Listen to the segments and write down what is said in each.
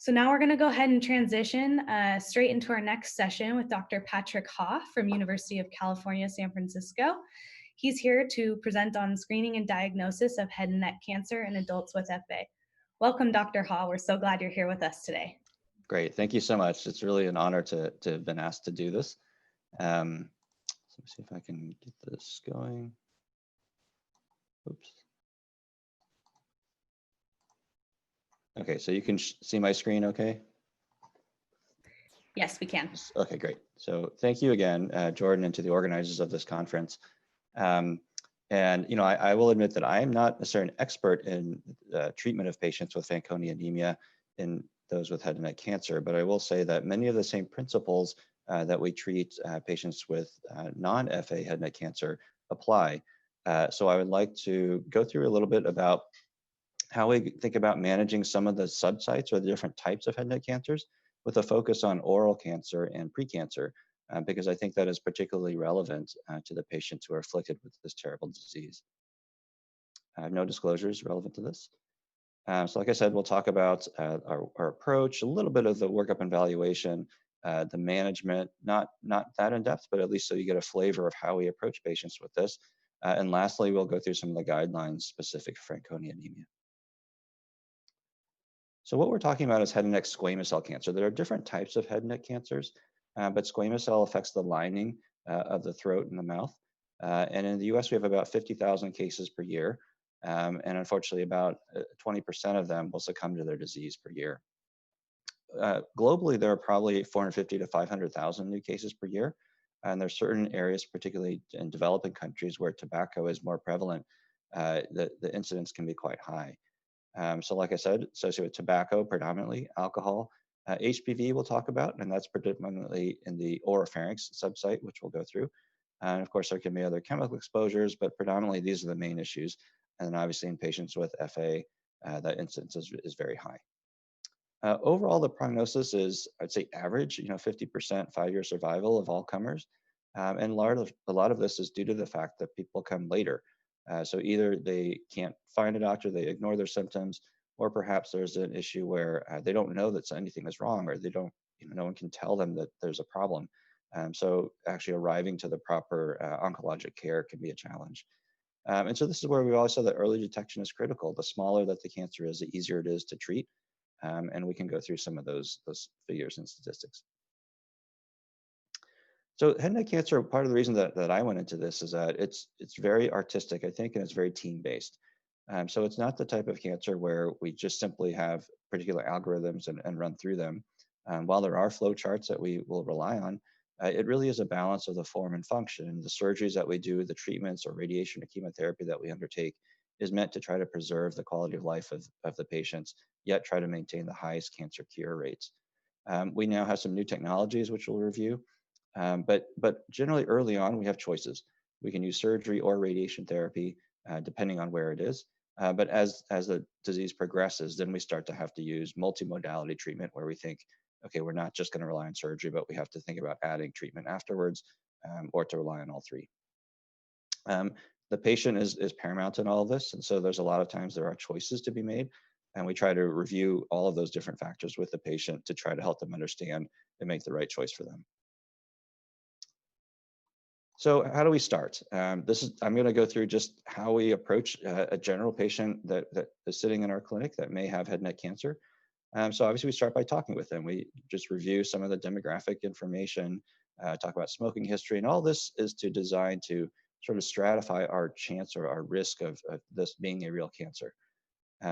So now we're going to go ahead and transition straight into our next session with Dr. Patrick Ha from University of California, San Francisco. He's here to present on screening and diagnosis of head and neck cancer in adults with FA. Welcome, Dr. Ha. We're so glad you're here with us today. Great, thank you so much. It's really an honor to have been asked to do this. So let me see if I can get this going. Oops. Okay, so you can see my screen okay? Yes, we can. Okay, great. So thank you again, Jordan, and to the organizers of this conference. And I will admit that I am not necessarily an expert in treatment of patients with Fanconi anemia in those with head and neck cancer, but I will say that many of the same principles that we treat patients with non-FA head and neck cancer apply. So I would like to go through a little bit about how we think about managing some of the subtypes or the different types of head and neck cancers with a focus on oral cancer and precancer, because I think that is particularly relevant to the patients who are afflicted with this terrible disease. I have no disclosures relevant to this. So like I said, we'll talk about our approach, a little bit of the workup and evaluation, the management, not that in depth, but at least so you get a flavor of how we approach patients with this. And lastly, we'll go through some of the guidelines specific for Fanconi anemia. So what we're talking about is head and neck squamous cell cancer. There are different types of head and neck cancers, but squamous cell affects the lining of the throat and the mouth. And in the US, we have about 50,000 cases per year. And unfortunately, about 20% of them will succumb to their disease per year. Globally, there are probably 450 to 500,000 new cases per year. And there are certain areas, particularly in developing countries where tobacco is more prevalent, the incidence can be quite high. So like I said, associated with tobacco, predominantly alcohol, HPV we'll talk about, and that's predominantly in the oropharynx subsite, which we'll go through. And of course, there can be other chemical exposures, but predominantly these are the main issues. And then obviously in patients with FA, that incidence is very high. Overall, the prognosis is, I'd say average, 50% 5-year survival of all comers. And a lot of this is due to the fact that people come later. So either they can't find a doctor, they ignore their symptoms, or perhaps there's an issue where they don't know that anything is wrong, or they don't, no one can tell them that there's a problem. So actually arriving to the proper oncologic care can be a challenge. And so this is where we always said that early detection is critical. The smaller that the cancer is, the easier it is to treat. And we can go through some of those figures and statistics. So head and neck cancer, part of the reason that I went into this is that it's very artistic, I think, and it's very team-based. So it's not the type of cancer where we just simply have particular algorithms and run through them. While there are flow charts that we will rely on, it really is a balance of the form and function. And the surgeries that we do, the treatments or radiation or chemotherapy that we undertake is meant to try to preserve the quality of life of the patients, yet try to maintain the highest cancer cure rates. We now have some new technologies, which we'll review. But generally early on, we have choices. We can use surgery or radiation therapy, depending on where it is. But as the disease progresses, then we start to have to use multimodality treatment where we think, okay, we're not just going to rely on surgery, but we have to think about adding treatment afterwards, or to rely on all three. The patient is paramount in all of this. And so there's a lot of times there are choices to be made. And we try to review all of those different factors with the patient to try to help them understand and make the right choice for them. So how do we start? I'm going to go through just how we approach a general patient that is sitting in our clinic that may have head and neck cancer. So obviously we start by talking with them. We just review some of the demographic information, talk about smoking history, and all this is designed to sort of stratify our chance or our risk of this being a real cancer.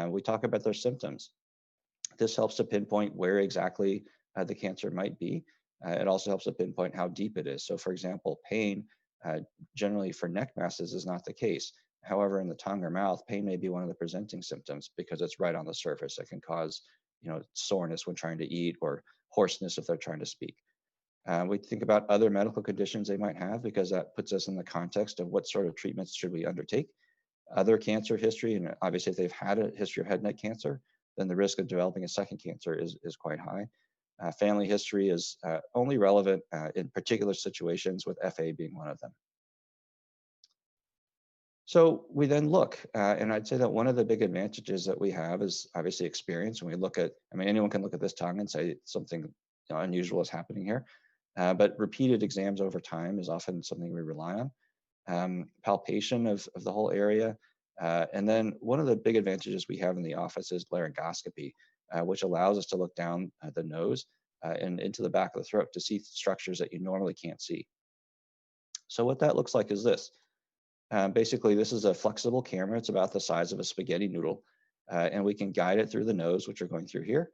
We talk about their symptoms. This helps to pinpoint where exactly the cancer might be. It also helps to pinpoint how deep it is. So for example, pain, generally for neck masses is not the case. However, in the tongue or mouth, pain may be one of the presenting symptoms because it's right on the surface. It can cause, soreness when trying to eat or hoarseness if they're trying to speak. We think about other medical conditions they might have because that puts us in the context of what sort of treatments should we undertake. Other cancer history, and obviously if they've had a history of head and neck cancer, then the risk of developing a second cancer is quite high. Family history is only relevant in particular situations, with FA being one of them. So we then look, and I'd say that one of the big advantages that we have is obviously experience. When we look at, I mean, anyone can look at this tongue and say something unusual is happening here, but repeated exams over time is often something we rely on. Palpation of the whole area. And then one of the big advantages we have in the office is laryngoscopy, which allows us to look down the nose and into the back of the throat to see structures that you normally can't see. So what that looks like is this. Basically, this is a flexible camera. It's about the size of a spaghetti noodle. And we can guide it through the nose, which we're going through here.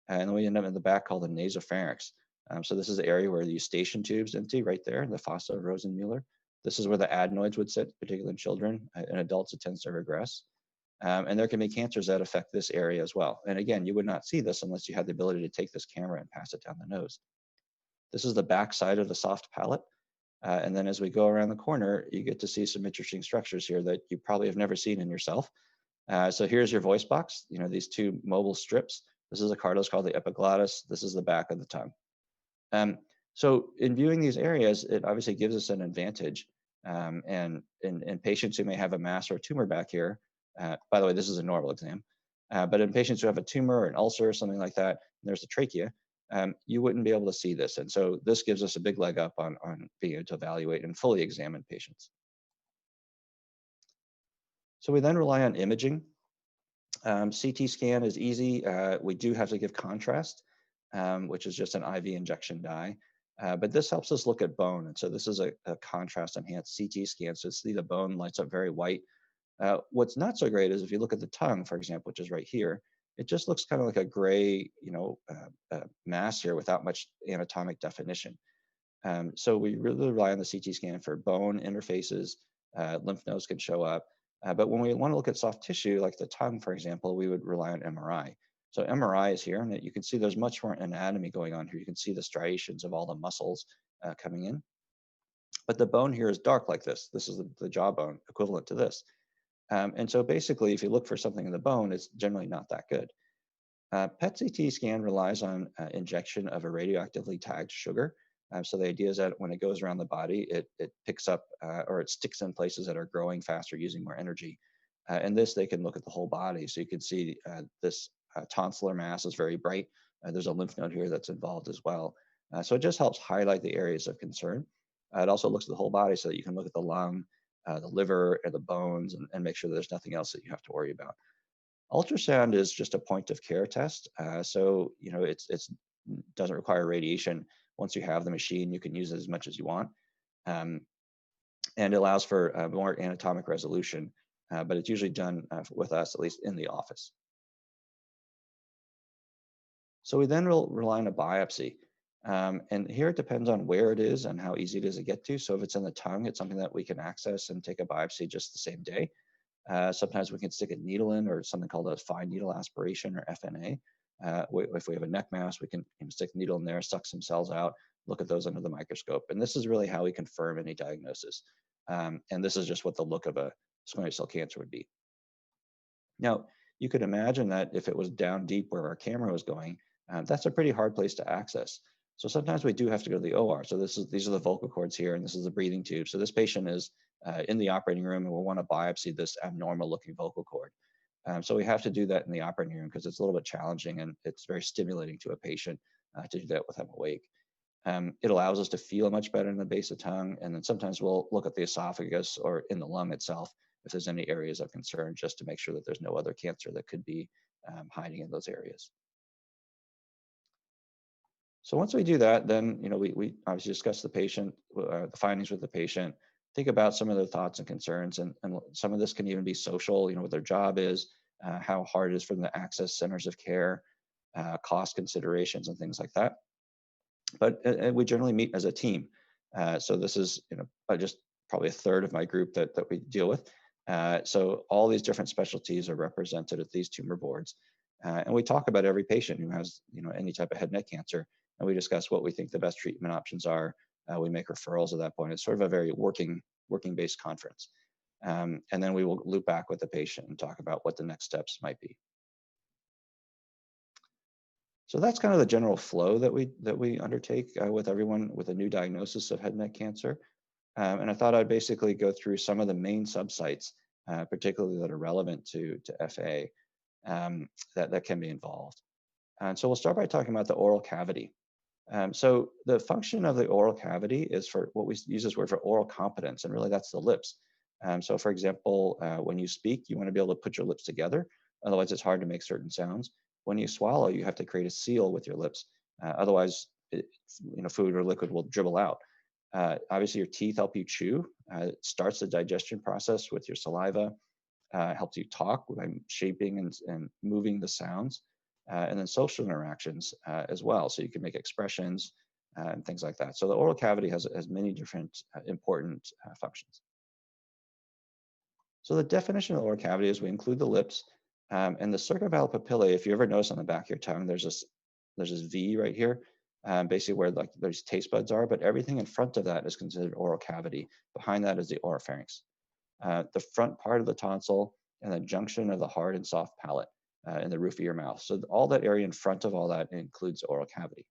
And then we end up in the back called the nasopharynx. So this is the area where the eustachian tube's empty right there, the fossa of Rosenmuller. This is where the adenoids would sit, particularly in children. In adults, it tends to regress. And there can be cancers that affect this area as well. And again, you would not see this unless you had the ability to take this camera and pass it down the nose. This is the back side of the soft palate. And then as we go around the corner, you get to see some interesting structures here that you probably have never seen in yourself. So here's your voice box, these two mobile strips. This is a cartilage called the epiglottis. This is the back of the tongue. So in viewing these areas, it obviously gives us an advantage. And in patients who may have a mass or a tumor back here, by the way, this is a normal exam, but in patients who have a tumor or an ulcer or something like that, and there's a trachea, you wouldn't be able to see this. And so this gives us a big leg up on being able to evaluate and fully examine patients. So we then rely on imaging. CT scan is easy. We do have to give contrast, which is just an IV injection dye. But this helps us look at bone. And so this is a contrast enhanced CT scan. So see the bone lights up very white. What's not so great is if you look at the tongue, for example, which is right here, it just looks kind of like a gray, mass here without much anatomic definition. So we really rely on the CT scan for bone interfaces. Lymph nodes can show up. But when we want to look at soft tissue, like the tongue, for example, we would rely on MRI. So MRI is here, and you can see there's much more anatomy going on here. You can see the striations of all the muscles coming in. But the bone here is dark like this. This is the jawbone equivalent to this. And so basically, if you look for something in the bone, it's generally not that good. PET-CT scan relies on injection of a radioactively tagged sugar. So the idea is that when it goes around the body, it picks up or it sticks in places that are growing faster, using more energy. And this, they can look at the whole body. So you can see this tonsillar mass is very bright. There's a lymph node here that's involved as well. So it just helps highlight the areas of concern. It also looks at the whole body so that you can look at the lung, the liver, and the bones, and make sure that there's nothing else that you have to worry about. Ultrasound is just a point of care test. So, it doesn't require radiation. Once you have the machine, you can use it as much as you want. And it allows for more anatomic resolution, but it's usually done with us, at least in the office. So we then rely on a biopsy. And here it depends on where it is and how easy it is to get to. So if it's in the tongue, it's something that we can access and take a biopsy just the same day. Sometimes we can stick a needle in, or something called a fine needle aspiration, or FNA. If we have a neck mass, we can stick the needle in there, suck some cells out, look at those under the microscope. And this is really how we confirm any diagnosis. And this is just what the look of a squamous cell cancer would be. Now, you could imagine that if it was down deep where our camera was going, that's a pretty hard place to access. So sometimes we do have to go to the OR. So these are the vocal cords here, and this is the breathing tube. So this patient is in the operating room, and we'll want to biopsy this abnormal looking vocal cord. So we have to do that in the operating room because it's a little bit challenging, and it's very stimulating to a patient to do that with them awake. It allows us to feel much better in the base of tongue, and then sometimes we'll look at the esophagus or in the lung itself if there's any areas of concern, just to make sure that there's no other cancer that could be hiding in those areas. So once we do that, then we obviously discuss the patient, the findings with the patient, think about some of their thoughts and concerns, and some of this can even be social, what their job is, how hard it is for them to access centers of care, cost considerations, and things like that. But we generally meet as a team. So this is just probably a third of my group that we deal with. So all these different specialties are represented at these tumor boards. And we talk about every patient who has any type of head and neck cancer, and we discuss what we think the best treatment options are. We make referrals at that point. It's sort of a very working-based conference. And then we will loop back with the patient and talk about what the next steps might be. So that's kind of the general flow that we undertake with everyone with a new diagnosis of head and neck cancer. And I thought I'd basically go through some of the main subsites particularly that are relevant to FA, that can be involved. And so we'll start by talking about the oral cavity. So the function of the oral cavity is for what we use this word for oral competence, and really that's the lips. So for example, when you speak, you want to be able to put your lips together. Otherwise, it's hard to make certain sounds. When you swallow, you have to create a seal with your lips. Otherwise, food or liquid will dribble out. Obviously, your teeth help you chew. It starts the digestion process with your saliva. Helps you talk by shaping and moving the sounds. And then social interactions as well. So you can make expressions and things like that. So the oral cavity has many different important functions. So the definition of the oral cavity is we include the lips and the circumvalvular papillae. If you ever notice on the back of your tongue, there's this V right here, basically where like those taste buds are, but everything in front of that is considered oral cavity. Behind that is the oropharynx. The front part of the tonsil and the junction of the hard and soft palate in the roof of your mouth. So all that area in front of all that includes oral cavity.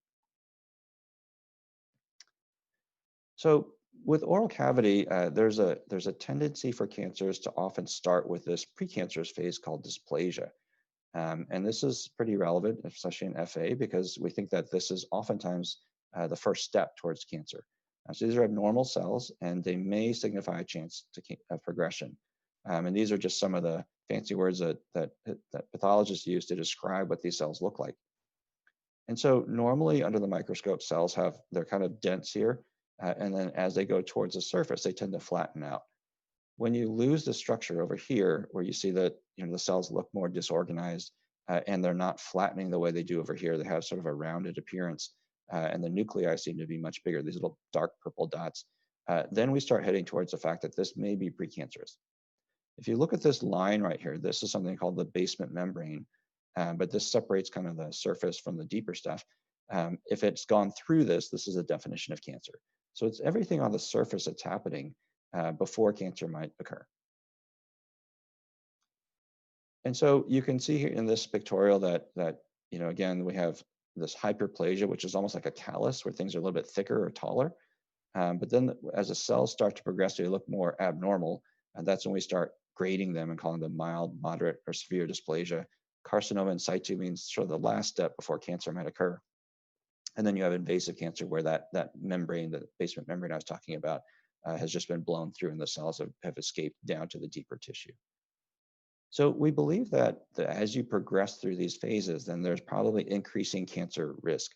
So with oral cavity, there's a tendency for cancers to often start with this precancerous phase called dysplasia. And this is pretty relevant, especially in FA, because we think that this is oftentimes the first step towards cancer. So these are abnormal cells, and they may signify a chance of progression. And these are just some of the fancy words that pathologists use to describe what these cells look like. And so normally under the microscope, cells they're kind of dense here. And then as they go towards the surface, they tend to flatten out. When you lose the structure over here, where you see that the cells look more disorganized and they're not flattening the way they do over here, they have sort of a rounded appearance, and the nuclei seem to be much bigger, these little dark purple dots. Then we start heading towards the fact that this may be precancerous. If you look at this line right here, this is something called the basement membrane, but this separates kind of the surface from the deeper stuff. If it's gone through this is a definition of cancer. So it's everything on the surface that's happening before cancer might occur. And so you can see here in this pictorial that again, we have this hyperplasia, which is almost like a callus where things are a little bit thicker or taller. But then as the cells start to progress, they look more abnormal. And that's when we start grading them and calling them mild, moderate, or severe dysplasia. Carcinoma in situ means sort of the last step before cancer might occur. And then you have invasive cancer where that membrane, the basement membrane I was talking about, has just been blown through and the cells have escaped down to the deeper tissue. So we believe that as you progress through these phases, then there's probably increasing cancer risk.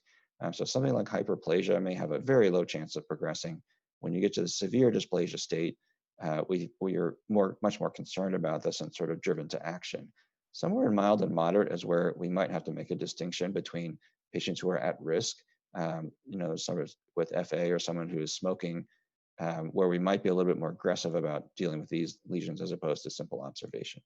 So something like hyperplasia may have a very low chance of progressing. When you get to the severe dysplasia state, we are much more concerned about this and sort of driven to action. Somewhere in mild and moderate is where we might have to make a distinction between patients who are at risk, sort of with FA or someone who is smoking, where we might be a little bit more aggressive about dealing with these lesions as opposed to simple observation.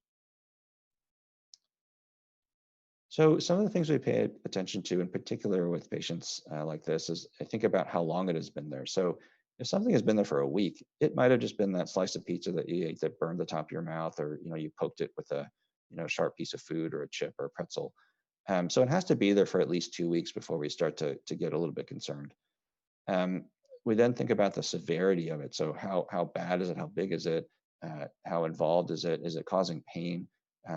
So some of the things we pay attention to in particular with patients like this is I think about how long it has been there. So if something has been there for a week, it might have just been that slice of pizza that you ate that burned the top of your mouth, or you poked it with a sharp piece of food or a chip or a pretzel. So it has to be there for at least 2 weeks before we start to get a little bit concerned. We then think about the severity of it. So how bad is it? How big is it? How involved is it? Is it causing pain?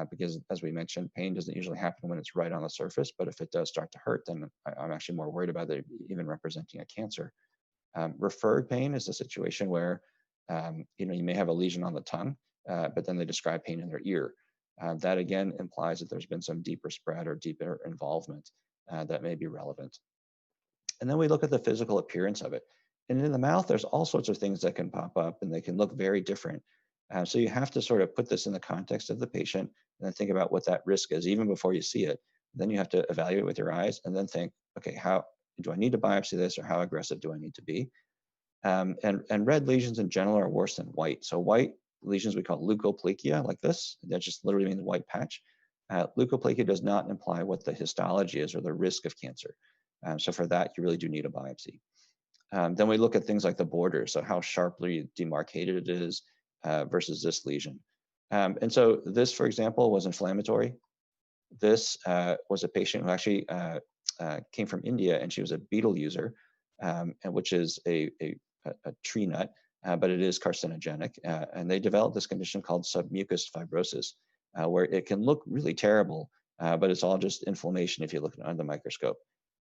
Because as we mentioned, pain doesn't usually happen when it's right on the surface, but if it does start to hurt, then I'm actually more worried about it even representing a cancer. Referred pain is a situation where you may have a lesion on the tongue, but then they describe pain in their ear. That again implies that there's been some deeper spread or deeper involvement that may be relevant. And then we look at the physical appearance of it. And in the mouth, there's all sorts of things that can pop up and they can look very different. So you have to sort of put this in the context of the patient and then think about what that risk is even before you see it. Then you have to evaluate with your eyes and then think, okay, how do I need to biopsy this, or how aggressive do I need to be? And red lesions in general are worse than white. So white lesions we call leukoplakia, like this. That just literally means white patch. Leukoplakia does not imply what the histology is or the risk of cancer. So for that, you really do need a biopsy. Then we look at things like the border, so how sharply demarcated it is versus this lesion. And so this, for example, was inflammatory. This was a patient who actually came from India, and she was a beetle user, and which is a tree nut. but it is carcinogenic. And they developed this condition called submucous fibrosis, where it can look really terrible, but it's all just inflammation if you look under the microscope.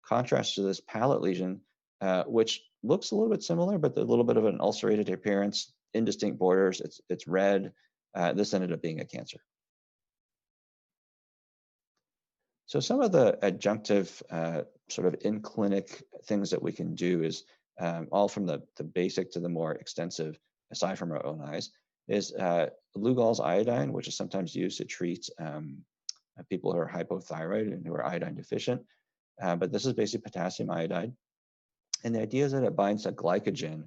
Contrast to this palate lesion, which looks a little bit similar, but a little bit of an ulcerated appearance, indistinct borders, it's red. This ended up being a cancer. So some of the adjunctive sort of in-clinic things that we can do is all from the basic to the more extensive, aside from our own eyes, is Lugol's iodine, which is sometimes used to treat people who are hypothyroid and who are iodine deficient. But this is basically potassium iodide. And the idea is that it binds to glycogen,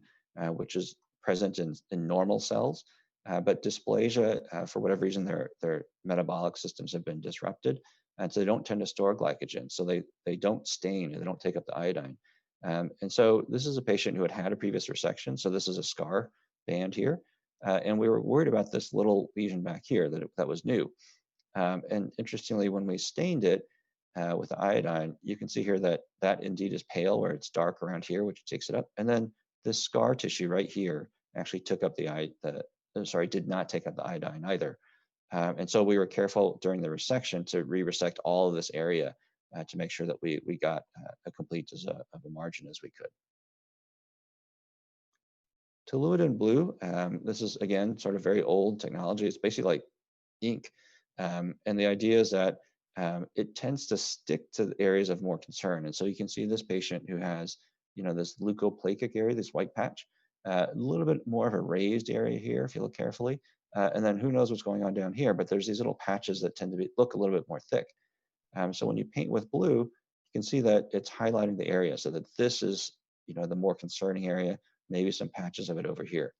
which is present in normal cells. But dysplasia, for whatever reason, their metabolic systems have been disrupted. And so they don't tend to store glycogen. So they don't stain, and they don't take up the iodine. And so this is a patient who had a previous resection. So this is a scar band here. And we were worried about this little lesion back here that was new. And interestingly, when we stained it with iodine, you can see here that indeed is pale, where it's dark around here, which takes it up. And then this scar tissue right here actually took up did not take up the iodine either. And so we were careful during the resection to re-resect all of this area to make sure that we got a complete of a margin as we could. Toluidine blue, this is again sort of very old technology. It's basically like ink. And the idea is that it tends to stick to the areas of more concern. And so you can see this patient who has, this leukoplakic area, this white patch, a little bit more of a raised area here if you look carefully. And then who knows what's going on down here, but there's these little patches that tend to look a little bit more thick. So when you paint with blue, you can see that it's highlighting the area so that this is, the more concerning area, maybe some patches of it over here.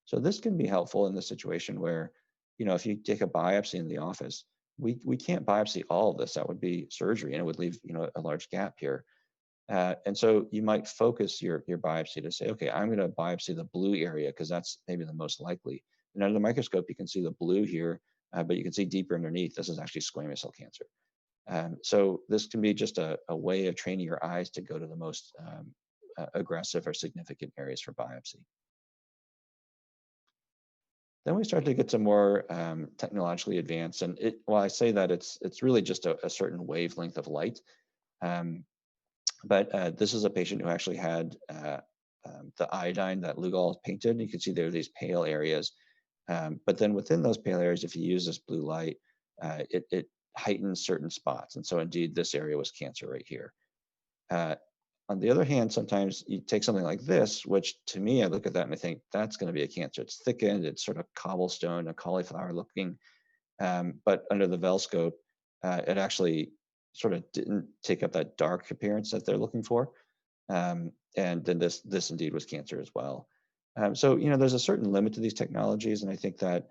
So this can be helpful in the situation where, if you take a biopsy in the office, we can't biopsy all of this. That would be surgery, and it would leave, a large gap here. And so you might focus your biopsy to say, okay, I'm going to biopsy the blue area because that's maybe the most likely. And under the microscope, you can see the blue here, but you can see deeper underneath, this is actually squamous cell cancer. So this can be just a way of training your eyes to go to the most aggressive or significant areas for biopsy. Then we start to get to more technologically advanced, and I say that it's really just a certain wavelength of light. But this is a patient who actually had the iodine that Lugol painted. You can see there are these pale areas. But then within those pale areas, if you use this blue light, it heightens certain spots. And so indeed, this area was cancer right here. On the other hand, sometimes you take something like this, which to me, I look at that and I think that's going to be a cancer. It's thickened, it's sort of cobblestone, a cauliflower looking. But under the Velscope, it actually sort of didn't take up that dark appearance that they're looking for. And then this indeed was cancer as well. So, there's a certain limit to these technologies. And I think that,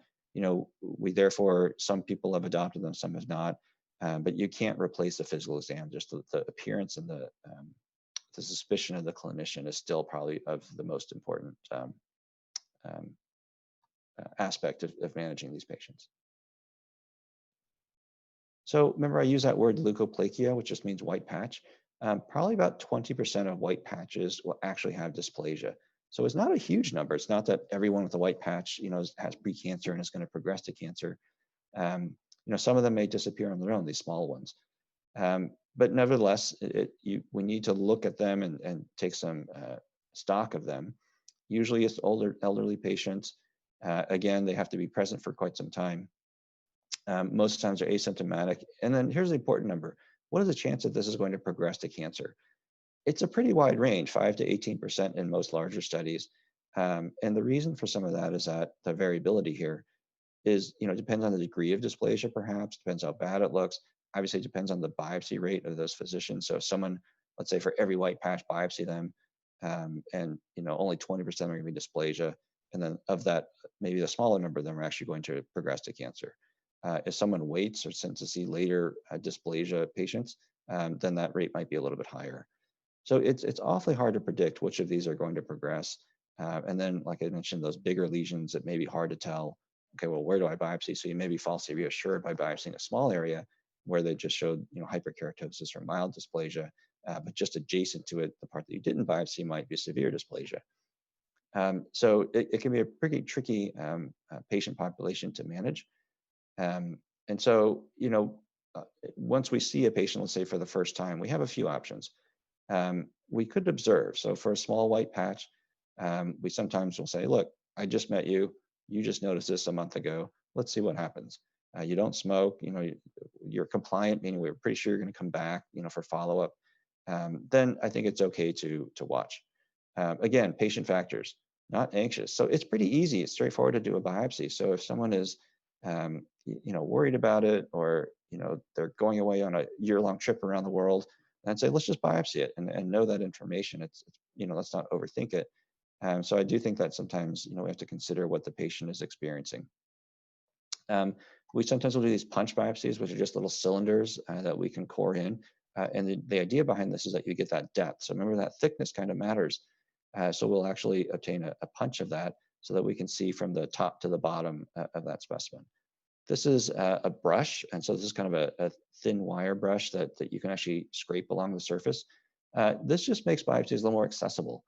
therefore, some people have adopted them, some have not. But you can't replace the physical exam. Just the appearance and the suspicion of the clinician is still probably of the most important aspect of managing these patients. So remember, I use that word leukoplakia, which just means white patch. Probably about 20% of white patches will actually have dysplasia. So it's not a huge number. It's not that everyone with a white patch, has precancer and is going to progress to cancer. Some of them may disappear on their own, these small ones. But nevertheless, we need to look at them and take some stock of them. Usually it's elderly patients. Again, they have to be present for quite some time. Most times they're asymptomatic. And then here's the important number. What is the chance that this is going to progress to cancer? It's a pretty wide range, 5 to 18% in most larger studies. And the reason for some of that is that the variability here is, depends on the degree of dysplasia, perhaps, depends how bad it looks. Obviously, it depends on the biopsy rate of those physicians. So if someone, let's say for every white patch, biopsy them, and only 20% are going to be dysplasia, and then of that, maybe the smaller number of them are actually going to progress to cancer. If someone waits or tends to see later dysplasia patients, then that rate might be a little bit higher. So it's awfully hard to predict which of these are going to progress. And then, like I mentioned, those bigger lesions, it may be hard to tell, okay, well, where do I biopsy? So you may be falsely reassured by biopsying a small area where they just showed hyperkeratosis or mild dysplasia, but just adjacent to it, the part that you didn't biopsy might be severe dysplasia. So it can be a pretty tricky patient population to manage. And so, once we see a patient, let's say for the first time, we have a few options. We could observe. So for a small white patch, we sometimes will say, look, I just met you. You just noticed this a month ago. Let's see what happens. You don't smoke, you're compliant, meaning we're pretty sure you're going to come back, for follow-up. Then I think it's okay to watch. Again, patient factors, not anxious. So it's pretty easy. It's straightforward to do a biopsy. So if someone is, worried about it, or, they're going away on a year-long trip around the world, I'd say, let's just biopsy it and know that information. Let's not overthink it. So I do think that sometimes, we have to consider what the patient is experiencing. We sometimes will do these punch biopsies, which are just little cylinders that we can core in. And the idea behind this is that you get that depth. So remember, that thickness kind of matters. So we'll actually obtain a punch of that so that we can see from the top to the bottom of that specimen. This is a brush, and so this is kind of a thin wire brush that you can actually scrape along the surface. This just makes biopsies a little more accessible.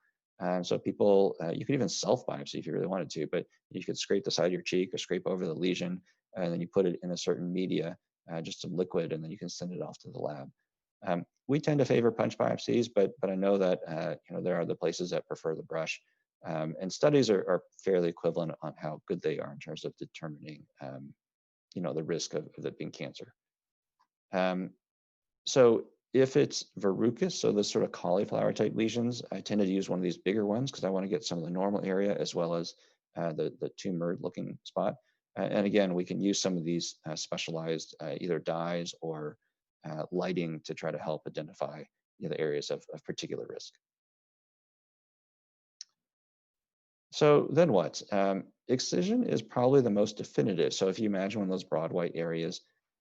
So people, you could even self-biopsy if you really wanted to, but you could scrape the side of your cheek or scrape over the lesion, and then you put it in a certain media, just some liquid, and then you can send it off to the lab. We tend to favor punch biopsies, but I know that there are the places that prefer the brush, and studies are fairly equivalent on how good they are in terms of determining the risk of it being cancer. So if it's verrucous, so the sort of cauliflower type lesions, I tend to use one of these bigger ones because I want to get some of the normal area as well as the tumor looking spot. And again, we can use some of these specialized either dyes or lighting to try to help identify the areas of particular risk. So then what? Excision is probably the most definitive. So if you imagine one of those broad white areas,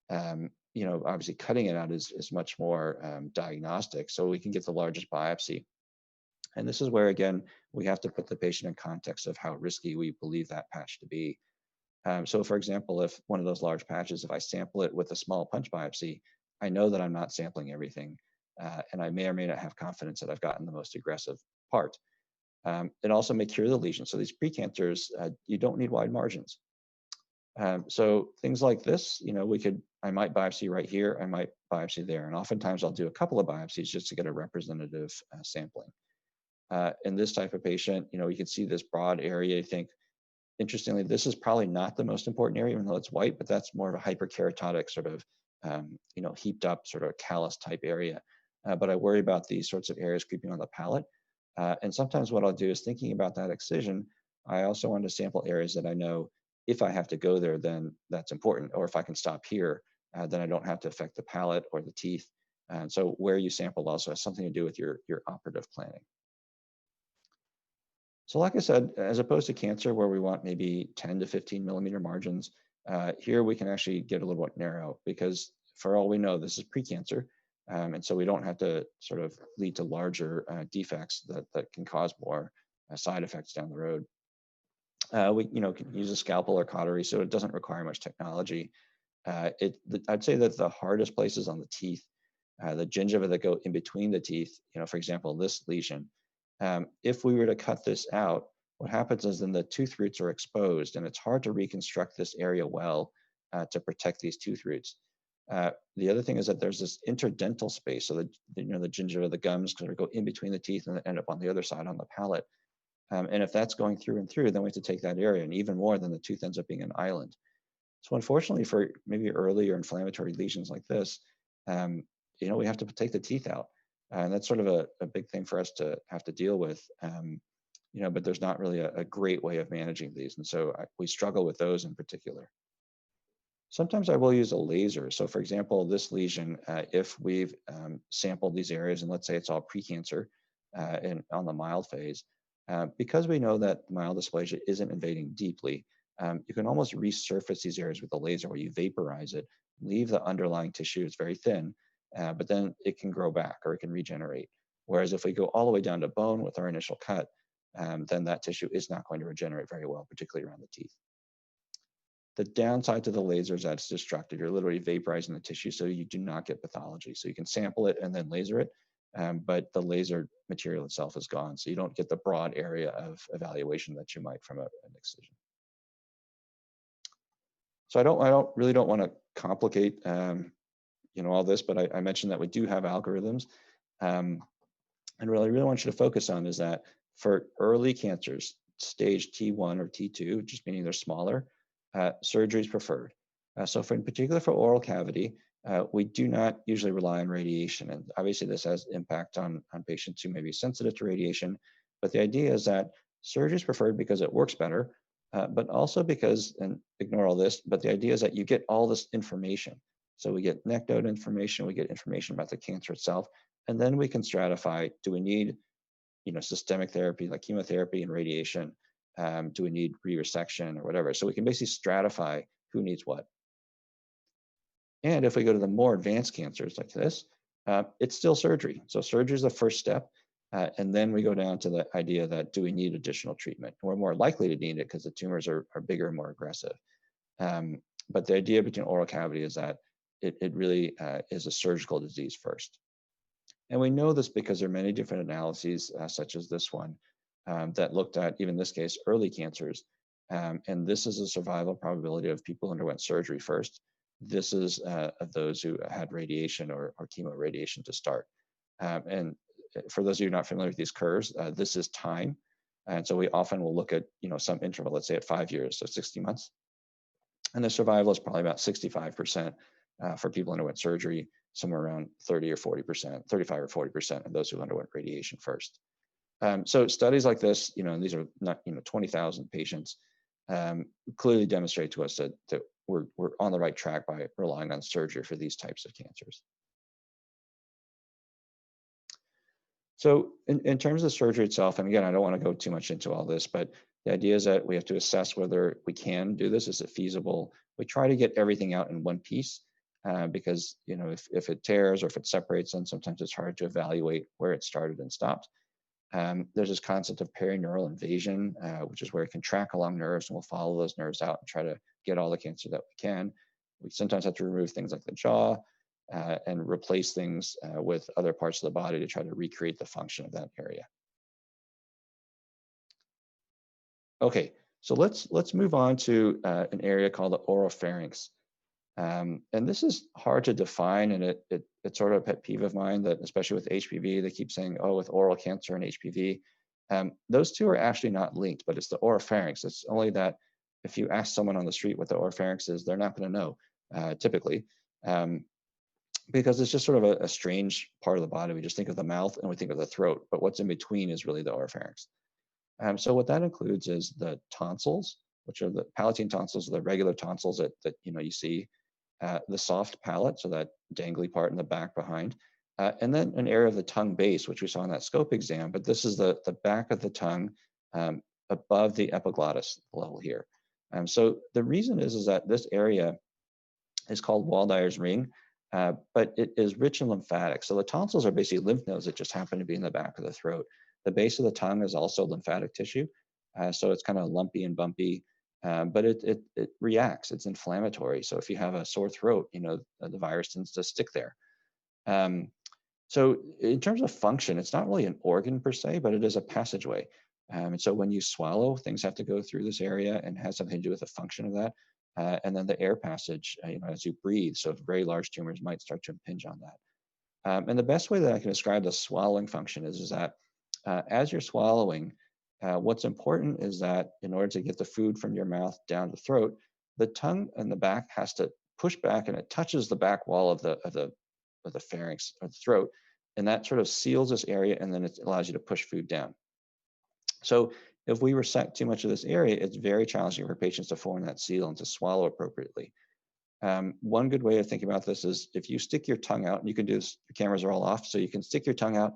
obviously cutting it out is much more diagnostic. So we can get the largest biopsy. And this is where, again, we have to put the patient in context of how risky we believe that patch to be. So for example, if one of those large patches, if I sample it with a small punch biopsy, I know that I'm not sampling everything. And I may or may not have confidence that I've gotten the most aggressive part. It also may cure the lesion. So these precancers, you don't need wide margins. So things like this, I might biopsy right here, I might biopsy there. And oftentimes I'll do a couple of biopsies just to get a representative sampling. In this type of patient, you can see this broad area. You think, interestingly, this is probably not the most important area, even though it's white, but that's more of a hyperkeratotic sort of, heaped up sort of callus type area. But I worry about these sorts of areas creeping on the palate. And sometimes what I'll do is, thinking about that excision, I also want to sample areas that I know if I have to go there, then that's important. Or if I can stop here, then I don't have to affect the palate or the teeth. And so where you sample also has something to do with your operative planning. So like I said, as opposed to cancer where we want maybe 10 to 15 millimeter margins, here we can actually get a little bit narrow, because for all we know, this is precancer. And so we don't have to sort of lead to larger defects that can cause more side effects down the road. We can use a scalpel or cautery, so it doesn't require much technology. I'd say that the hardest places on the teeth, the gingiva that go in between the teeth, for example, this lesion, if we were to cut this out, what happens is then the tooth roots are exposed, and it's hard to reconstruct this area well to protect these tooth roots. The other thing is that there's this interdental space, so the gingiva, the gums, kind of go in between the teeth and end up on the other side on the palate. And if that's going through and through, then we have to take that area, and even more, then the tooth ends up being an island. So unfortunately, for maybe early or inflammatory lesions like this, we have to take the teeth out. And that's sort of a big thing for us to have to deal with. But there's not really a great way of managing these. And so we struggle with those in particular. Sometimes I will use a laser. So for example, this lesion, if we've sampled these areas, and let's say it's all precancer on the mild phase, because we know that mild dysplasia isn't invading deeply, you can almost resurface these areas with a laser, where you vaporize it, leave the underlying tissue, it's very thin, but then it can grow back or it can regenerate. Whereas if we go all the way down to bone with our initial cut, then that tissue is not going to regenerate very well, particularly around the teeth. The downside to the laser is that it's destructive. You're literally vaporizing the tissue, so you do not get pathology. So you can sample it and then laser it, but the laser material itself is gone. So you don't get the broad area of evaluation that you might from an excision. So I really don't want to complicate, all this, but I mentioned that we do have algorithms. And what I really want you to focus on is that for early cancers, stage T1 or T2, just meaning they're smaller, surgery is preferred. So in particular for oral cavity, we do not usually rely on radiation. And obviously this has impact on patients who may be sensitive to radiation. But the idea is that surgery is preferred because it works better, but also because, and ignore all this, but the idea is that you get all this information. So we get neck node information, we get information about the cancer itself, and then we can stratify, do we need systemic therapy like chemotherapy and radiation? Do we need re-resection or whatever? So we can basically stratify who needs what. And if we go to the more advanced cancers like this, it's still surgery. So surgery is the first step. And then we go down to the idea that do we need additional treatment? We're more likely to need it because the tumors are bigger and more aggressive. But the idea between oral cavity is that it really is a surgical disease first. And we know this because there are many different analyses, such as this one, that looked at, even in this case, early cancers. And this is a survival probability of people who underwent surgery first. This is of those who had radiation or chemoradiation to start. And for those of you not familiar with these curves, this is time. And so we often will look at some interval, let's say at 5 years, so 60 months. And the survival is probably about 65% for people who underwent surgery, somewhere around 30 or 40%, 35 or 40% of those who underwent radiation first. So studies like this, and these are not 20,000 patients, clearly demonstrate to us that we're on the right track by relying on surgery for these types of cancers. So in terms of surgery itself, and again, I don't want to go too much into all this, but the idea is that we have to assess whether we can do this. Is it feasible? We try to get everything out in one piece because if it tears or if it separates, then sometimes it's hard to evaluate where it started and stopped. There's this concept of perineural invasion, which is where it can track along nerves, and we'll follow those nerves out and try to get all the cancer that we can. We sometimes have to remove things like the jaw and replace things with other parts of the body to try to recreate the function of that area. Okay, so let's move on to an area called the oropharynx. And this is hard to define, and it's sort of a pet peeve of mine that, especially with HPV, they keep saying, oh, with oral cancer and HPV. Those two are actually not linked, but it's the oropharynx. It's only that if you ask someone on the street what the oropharynx is, they're not going to know, typically, because it's just sort of a strange part of the body. We just think of the mouth and we think of the throat, but what's in between is really the oropharynx. So what that includes is the tonsils, which are the palatine tonsils, the regular tonsils that you see, the soft palate, so that dangly part in the back behind, and then an area of the tongue base, which we saw in that scope exam, but this is the back of the tongue above the epiglottis level here. So the reason is that this area is called Waldeyer's ring, but it is rich in lymphatics. So the tonsils are basically lymph nodes that just happen to be in the back of the throat. The base of the tongue is also lymphatic tissue, so it's kind of lumpy and bumpy. But it reacts, it's inflammatory. So if you have a sore throat, the virus tends to stick there. So in terms of function, it's not really an organ per se, but it is a passageway. And so when you swallow, things have to go through this area and has something to do with the function of that. And then the air passage, as you breathe, so very large tumors might start to impinge on that. And the best way that I can describe the swallowing function is that as you're swallowing, what's important is that in order to get the food from your mouth down the throat, the tongue and the back has to push back, and it touches the back wall of the pharynx or the throat, and that sort of seals this area, and then it allows you to push food down. So if we resect too much of this area, it's very challenging for patients to form that seal and to swallow appropriately. One good way of thinking about this is if you stick your tongue out, and you can do this, your cameras are all off, so you can stick your tongue out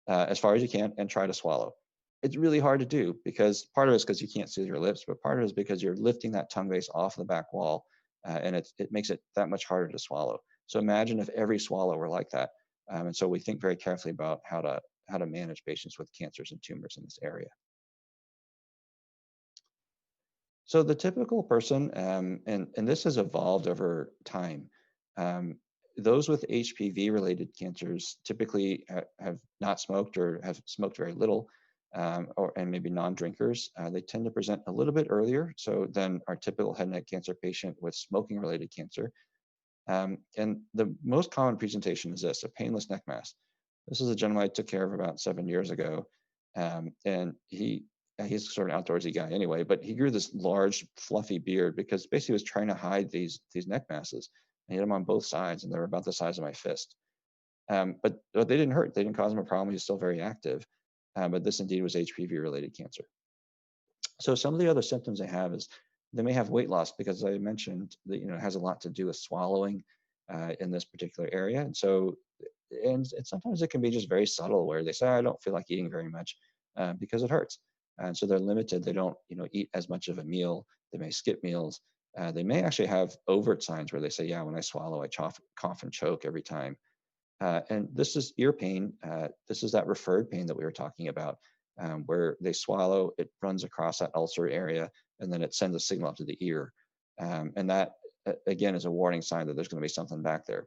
as far as you can and try to swallow. It's really hard to do because part of it is because you can't seal your lips, but part of it is because you're lifting that tongue base off the back wall, and it makes it that much harder to swallow. So imagine if every swallow were like that. And so we think very carefully about how to manage patients with cancers and tumors in this area. So the typical person, and this has evolved over time, those with HPV-related cancers typically have not smoked or have smoked very little, and maybe non-drinkers. They tend to present a little bit earlier, so than our typical head and neck cancer patient with smoking-related cancer. And the most common presentation is this: a painless neck mass. This is a gentleman I took care of about 7 years ago, and he's sort of an outdoorsy guy anyway, but he grew this large, fluffy beard because basically he was trying to hide these neck masses. And he had them on both sides, and they were about the size of my fist. But they didn't hurt. They didn't cause him a problem. He was still very active. But this indeed was HPV-related cancer. So some of the other symptoms they have is they may have weight loss because I mentioned that it has a lot to do with swallowing in this particular area. And so, and sometimes it can be just very subtle where they say, I don't feel like eating very much because it hurts. And so they're limited. They don't eat as much of a meal. They may skip meals. They may actually have overt signs where they say, yeah, when I swallow, I cough and choke every time. And this is ear pain. This is that referred pain that we were talking about, where they swallow, it runs across that ulcer area, and then it sends a signal up to the ear. And that, again, is a warning sign that there's going to be something back there.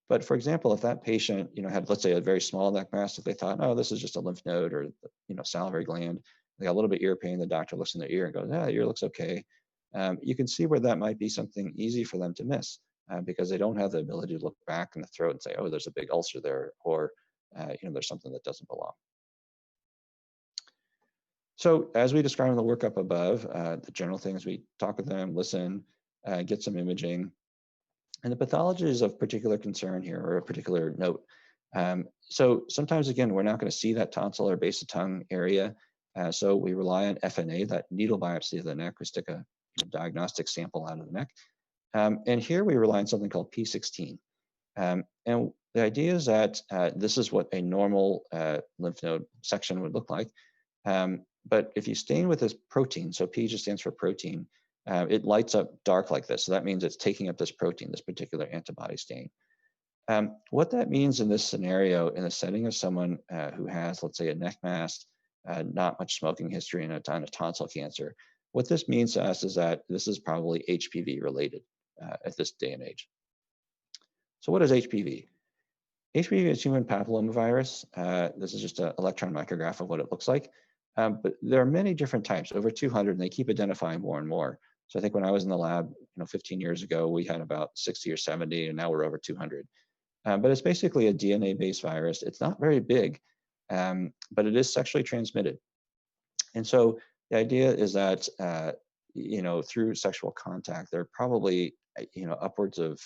But for example, if that patient, had, let's say, a very small neck mass, if they thought, oh, this is just a lymph node or, salivary gland, they got a little bit of ear pain, the doctor looks in their ear and goes, yeah, ear looks okay. You can see where that might be something easy for them to miss because they don't have the ability to look back in the throat and say, oh, there's a big ulcer there, or, there's something that doesn't belong. So as we described in the workup above, the general things, we talk with them, listen, get some imaging. And the pathology is of particular concern here, or a particular note. So sometimes, again, we're not going to see that tonsil or base of tongue area. So we rely on FNA, that needle biopsy of the neck. We stick a diagnostic sample out of the neck. And here we rely on something called P16. And the idea is that this is what a normal lymph node section would look like. But if you stain with this protein, so P just stands for protein, it lights up dark like this. So that means it's taking up this protein, this particular antibody stain. What that means in this scenario, in the setting of someone who has, let's say, a neck mass, not much smoking history, and a ton of tonsil cancer, what this means to us is that this is probably HPV related at this day and age. So what is HPV? HPV is human papillomavirus. This is just an electron micrograph of what it looks like. But there are many different types, over 200, and they keep identifying more and more. So I think when I was in the lab, 15 years ago, we had about 60 or 70, and now we're over 200. But it's basically a DNA-based virus. It's not very big, but it is sexually transmitted. And so the idea is that, through sexual contact, there are probably, upwards of,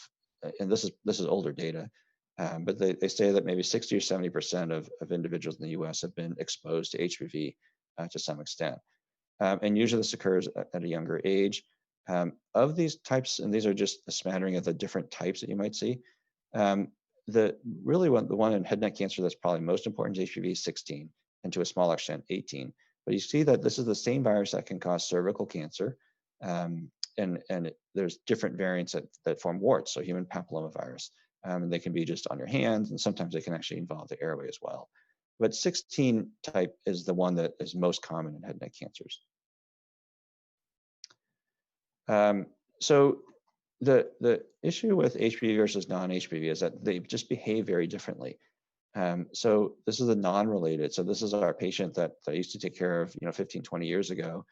and this is older data, but they say that maybe 60 or 70% of individuals in the US have been exposed to HPV to some extent. And usually this occurs at a younger age. Of these types, and these are just a smattering of the different types that you might see, the one in head and neck cancer that's probably most important is HPV 16, and to a smaller extent 18. But you see that this is the same virus that can cause cervical cancer, and there's different variants that form warts, so human papillomavirus. And they can be just on your hands, and sometimes they can actually involve the airway as well. But 16 type is the one that is most common in head and neck cancers. So the issue with HPV versus non-HPV is that they just behave very differently. So this is a non-related. So this is our patient that I used to take care of, 15, 20 years ago,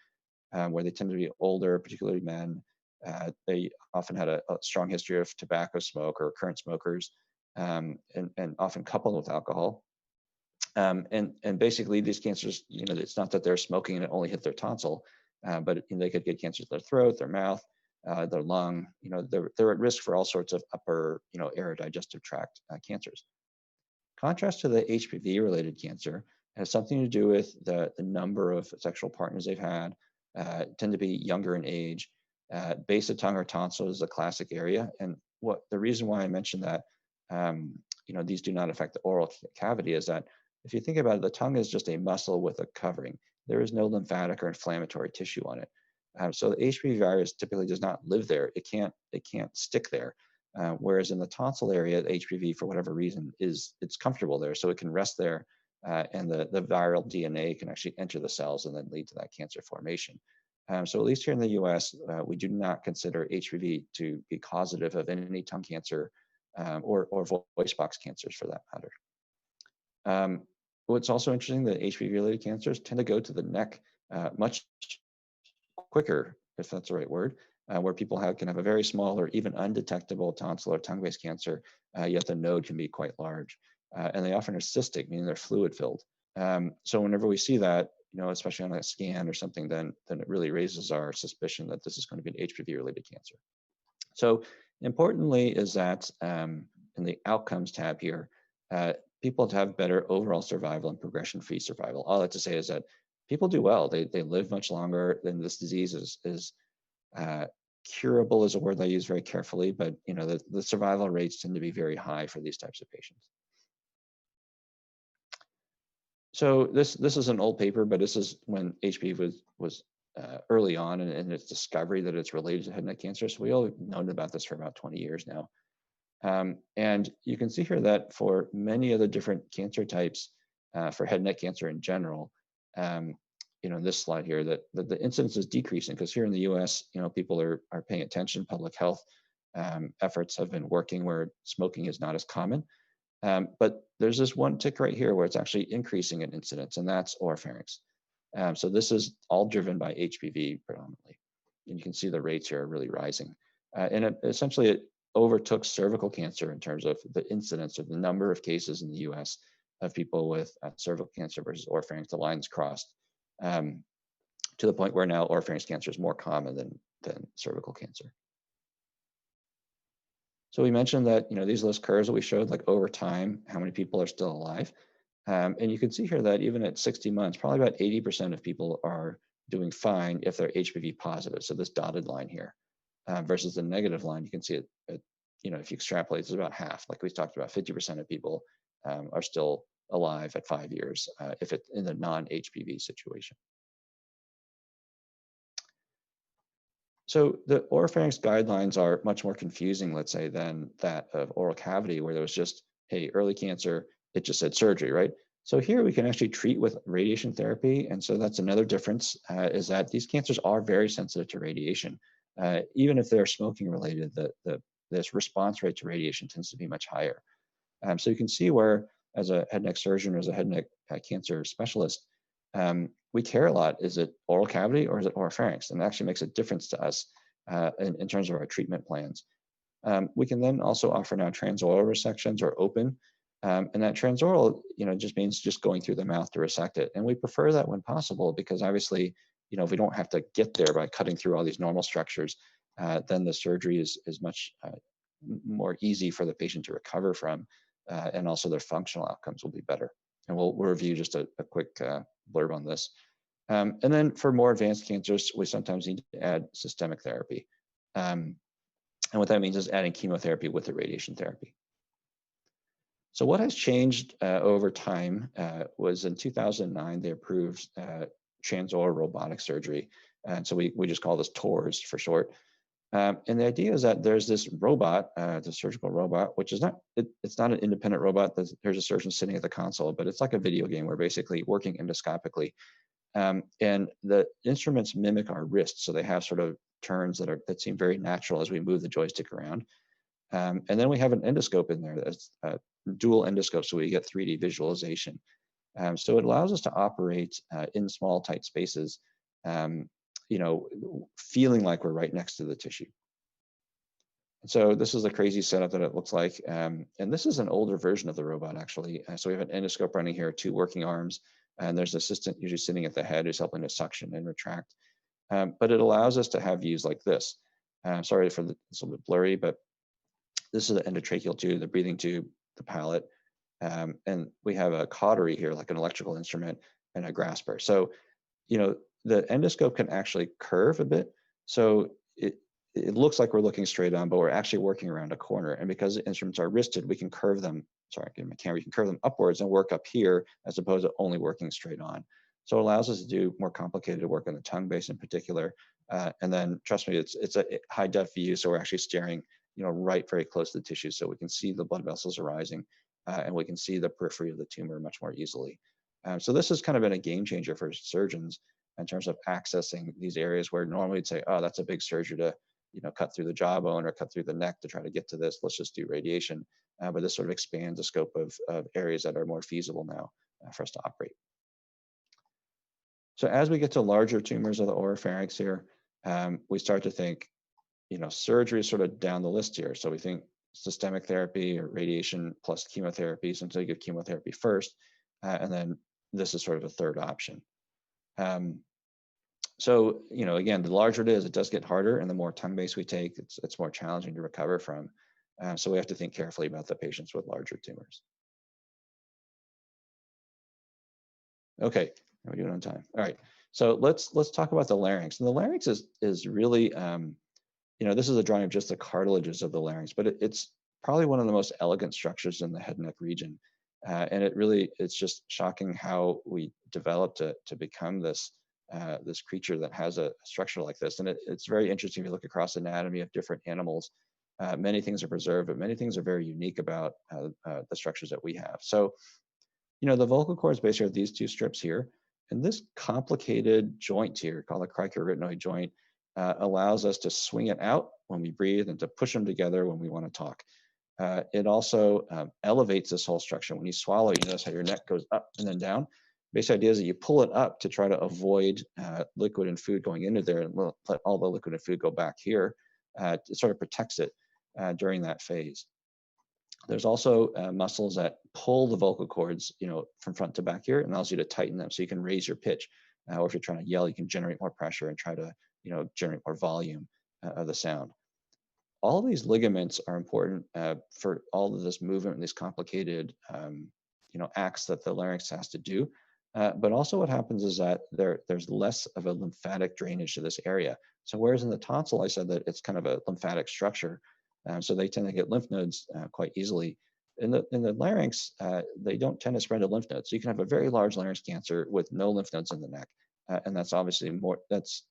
where they tend to be older, particularly men. They often had a strong history of tobacco smoke or current smokers, and often coupled with alcohol. And basically these cancers, it's not that they're smoking and it only hit their tonsil, but they could get cancers to their throat, their mouth, their lung. They're at risk for all sorts of upper, aerodigestive tract cancers. Contrast to the HPV-related cancer has something to do with the number of sexual partners they've had, tend to be younger in age. Base of tongue or tonsil is a classic area. And the reason why I mentioned that, these do not affect the oral cavity is that if you think about it, the tongue is just a muscle with a covering. There is no lymphatic or inflammatory tissue on it. So the HPV virus typically does not live there. It can't stick there. Whereas in the tonsil area, the HPV, for whatever reason, it's comfortable there, so it can rest there, and the viral DNA can actually enter the cells and then lead to that cancer formation. So at least here in the US, we do not consider HPV to be causative of any tongue cancer or voice box cancers for that matter. What's also interesting, that HPV-related cancers tend to go to the neck much quicker, if that's the right word, where people can have a very small or even undetectable tonsil or tongue-based cancer, yet the node can be quite large. And they often are cystic, meaning they're fluid-filled. So whenever we see that, especially on a scan or something, then it really raises our suspicion that this is going to be an HPV-related cancer. So importantly is that in the outcomes tab here, people have better overall survival and progression-free survival. All I have to say is that people do well. They live much longer. Than this disease is curable is a word I use very carefully, but the survival rates tend to be very high for these types of patients. So this is an old paper, but this is when HPV was early on in its discovery that it's related to head and neck cancer. So we all known about this for about 20 years now. And you can see here that for many of the different cancer types, for head and neck cancer in general, in this slide here, that the incidence is decreasing, because here in the US, people are paying attention. Public health efforts have been working where smoking is not as common. But there's this one tick right here where it's actually increasing in incidence, and that's oropharynx. So this is all driven by HPV predominantly. And you can see the rates here are really rising. And essentially it overtook cervical cancer in terms of the incidence of the number of cases in the US of people with cervical cancer versus oropharynx. The lines crossed to the point where now oropharynx cancer is more common than cervical cancer. So we mentioned that these list curves that we showed, like over time, how many people are still alive. And you can see here that even at 60 months, probably about 80% of people are doing fine if they're HPV positive. So this dotted line here versus the negative line, you can see it, if you extrapolate, it's about half. Like we talked about, 50% of people are still alive at 5 years if it's in the non-HPV situation. So the oropharynx guidelines are much more confusing, let's say, than that of oral cavity, where there was just, hey, early cancer, it just said surgery, right? So here we can actually treat with radiation therapy. And so that's another difference, is that these cancers are very sensitive to radiation. Even if they're smoking related, this response rate to radiation tends to be much higher. So you can see where, as a head and neck surgeon or as a head and neck cancer specialist, we care a lot. Is it oral cavity or is it oropharynx? And it actually makes a difference to us in terms of our treatment plans. We can then also offer now transoral resections or open. And that transoral, just means just going through the mouth to resect it. And we prefer that when possible, because obviously, if we don't have to get there by cutting through all these normal structures, then the surgery is much more easy for the patient to recover from, and also their functional outcomes will be better. And we'll review just a quick blurb on this. And then for more advanced cancers, we sometimes need to add systemic therapy. And what that means is adding chemotherapy with the radiation therapy. So what has changed over time was in 2009, they approved transoral robotic surgery. And so we just call this TORS for short. And the idea is that there's this robot, the surgical robot, which is it's not an independent robot. There's a surgeon sitting at the console, but it's like a video game where basically working endoscopically. And the instruments mimic our wrists. So they have sort of turns that seem very natural as we move the joystick around. And then we have an endoscope in there that's a dual endoscope, so we get 3D visualization. So it allows us to operate in small, tight spaces, feeling like we're right next to the tissue. And so this is a crazy setup that it looks like. And this is an older version of the robot, actually. So we have an endoscope running here, 2 working arms, and there's an assistant usually sitting at the head who's helping to suction and retract. But it allows us to have views like this. Sorry for it's a little bit blurry, but this is the endotracheal tube, the breathing tube, the palate. And we have a cautery here, like an electrical instrument, and a grasper. So, the endoscope can actually curve a bit. So it looks like we're looking straight on, but we're actually working around a corner. And because the instruments are wristed, we can curve them, getting my camera, we can curve them upwards and work up here as opposed to only working straight on. So it allows us to do more complicated work on the tongue base in particular. And then trust me, it's a high def view. So we're actually staring, right very close to the tissue. So we can see the blood vessels arising and we can see the periphery of the tumor much more easily. So this has kind of been a game changer for surgeons in terms of accessing these areas where normally you'd say, oh, that's a big surgery to cut through the jawbone or cut through the neck to try to get to this. Let's just do radiation. But this sort of expands the scope of areas that are more feasible now for us to operate. So as we get to larger tumors of the oropharynx here, we start to think, surgery is sort of down the list here. So we think systemic therapy or radiation plus chemotherapy. Sometimes you give chemotherapy first, and then this is sort of a third option. So, again, the larger it is, it does get harder, and the more tongue base we take, it's more challenging to recover from. So we have to think carefully about the patients with larger tumors. Okay, are we doing on time? All right. So let's talk about the larynx. And the larynx is really, this is a drawing of just the cartilages of the larynx, but it's probably one of the most elegant structures in the head and neck region. And it's just shocking how we developed to become this creature that has a structure like this. And it's very interesting if you look across anatomy of different animals. Many things are preserved, but many things are very unique about the structures that we have. So, the vocal cords basically are these two strips here. And this complicated joint here, called the cricoarytenoid joint, allows us to swing it out when we breathe and to push them together when we want to talk. It also elevates this whole structure. When you swallow, you notice how your neck goes up and then down. Basic idea is that you pull it up to try to avoid liquid and food going into there and let all the liquid and food go back here. It sort of protects it during that phase. There's also muscles that pull the vocal cords, from front to back here, and allows you to tighten them so you can raise your pitch. Or if you're trying to yell, you can generate more pressure and try to, generate more volume of the sound. All of these ligaments are important for all of this movement and these complicated, acts that the larynx has to do. But also what happens is that there's less of a lymphatic drainage to this area. So whereas in the tonsil, I said that it's kind of a lymphatic structure, so they tend to get lymph nodes quite easily. In the larynx, they don't tend to spread to lymph nodes. So you can have a very large larynx cancer with no lymph nodes in the neck. And that's obviously that's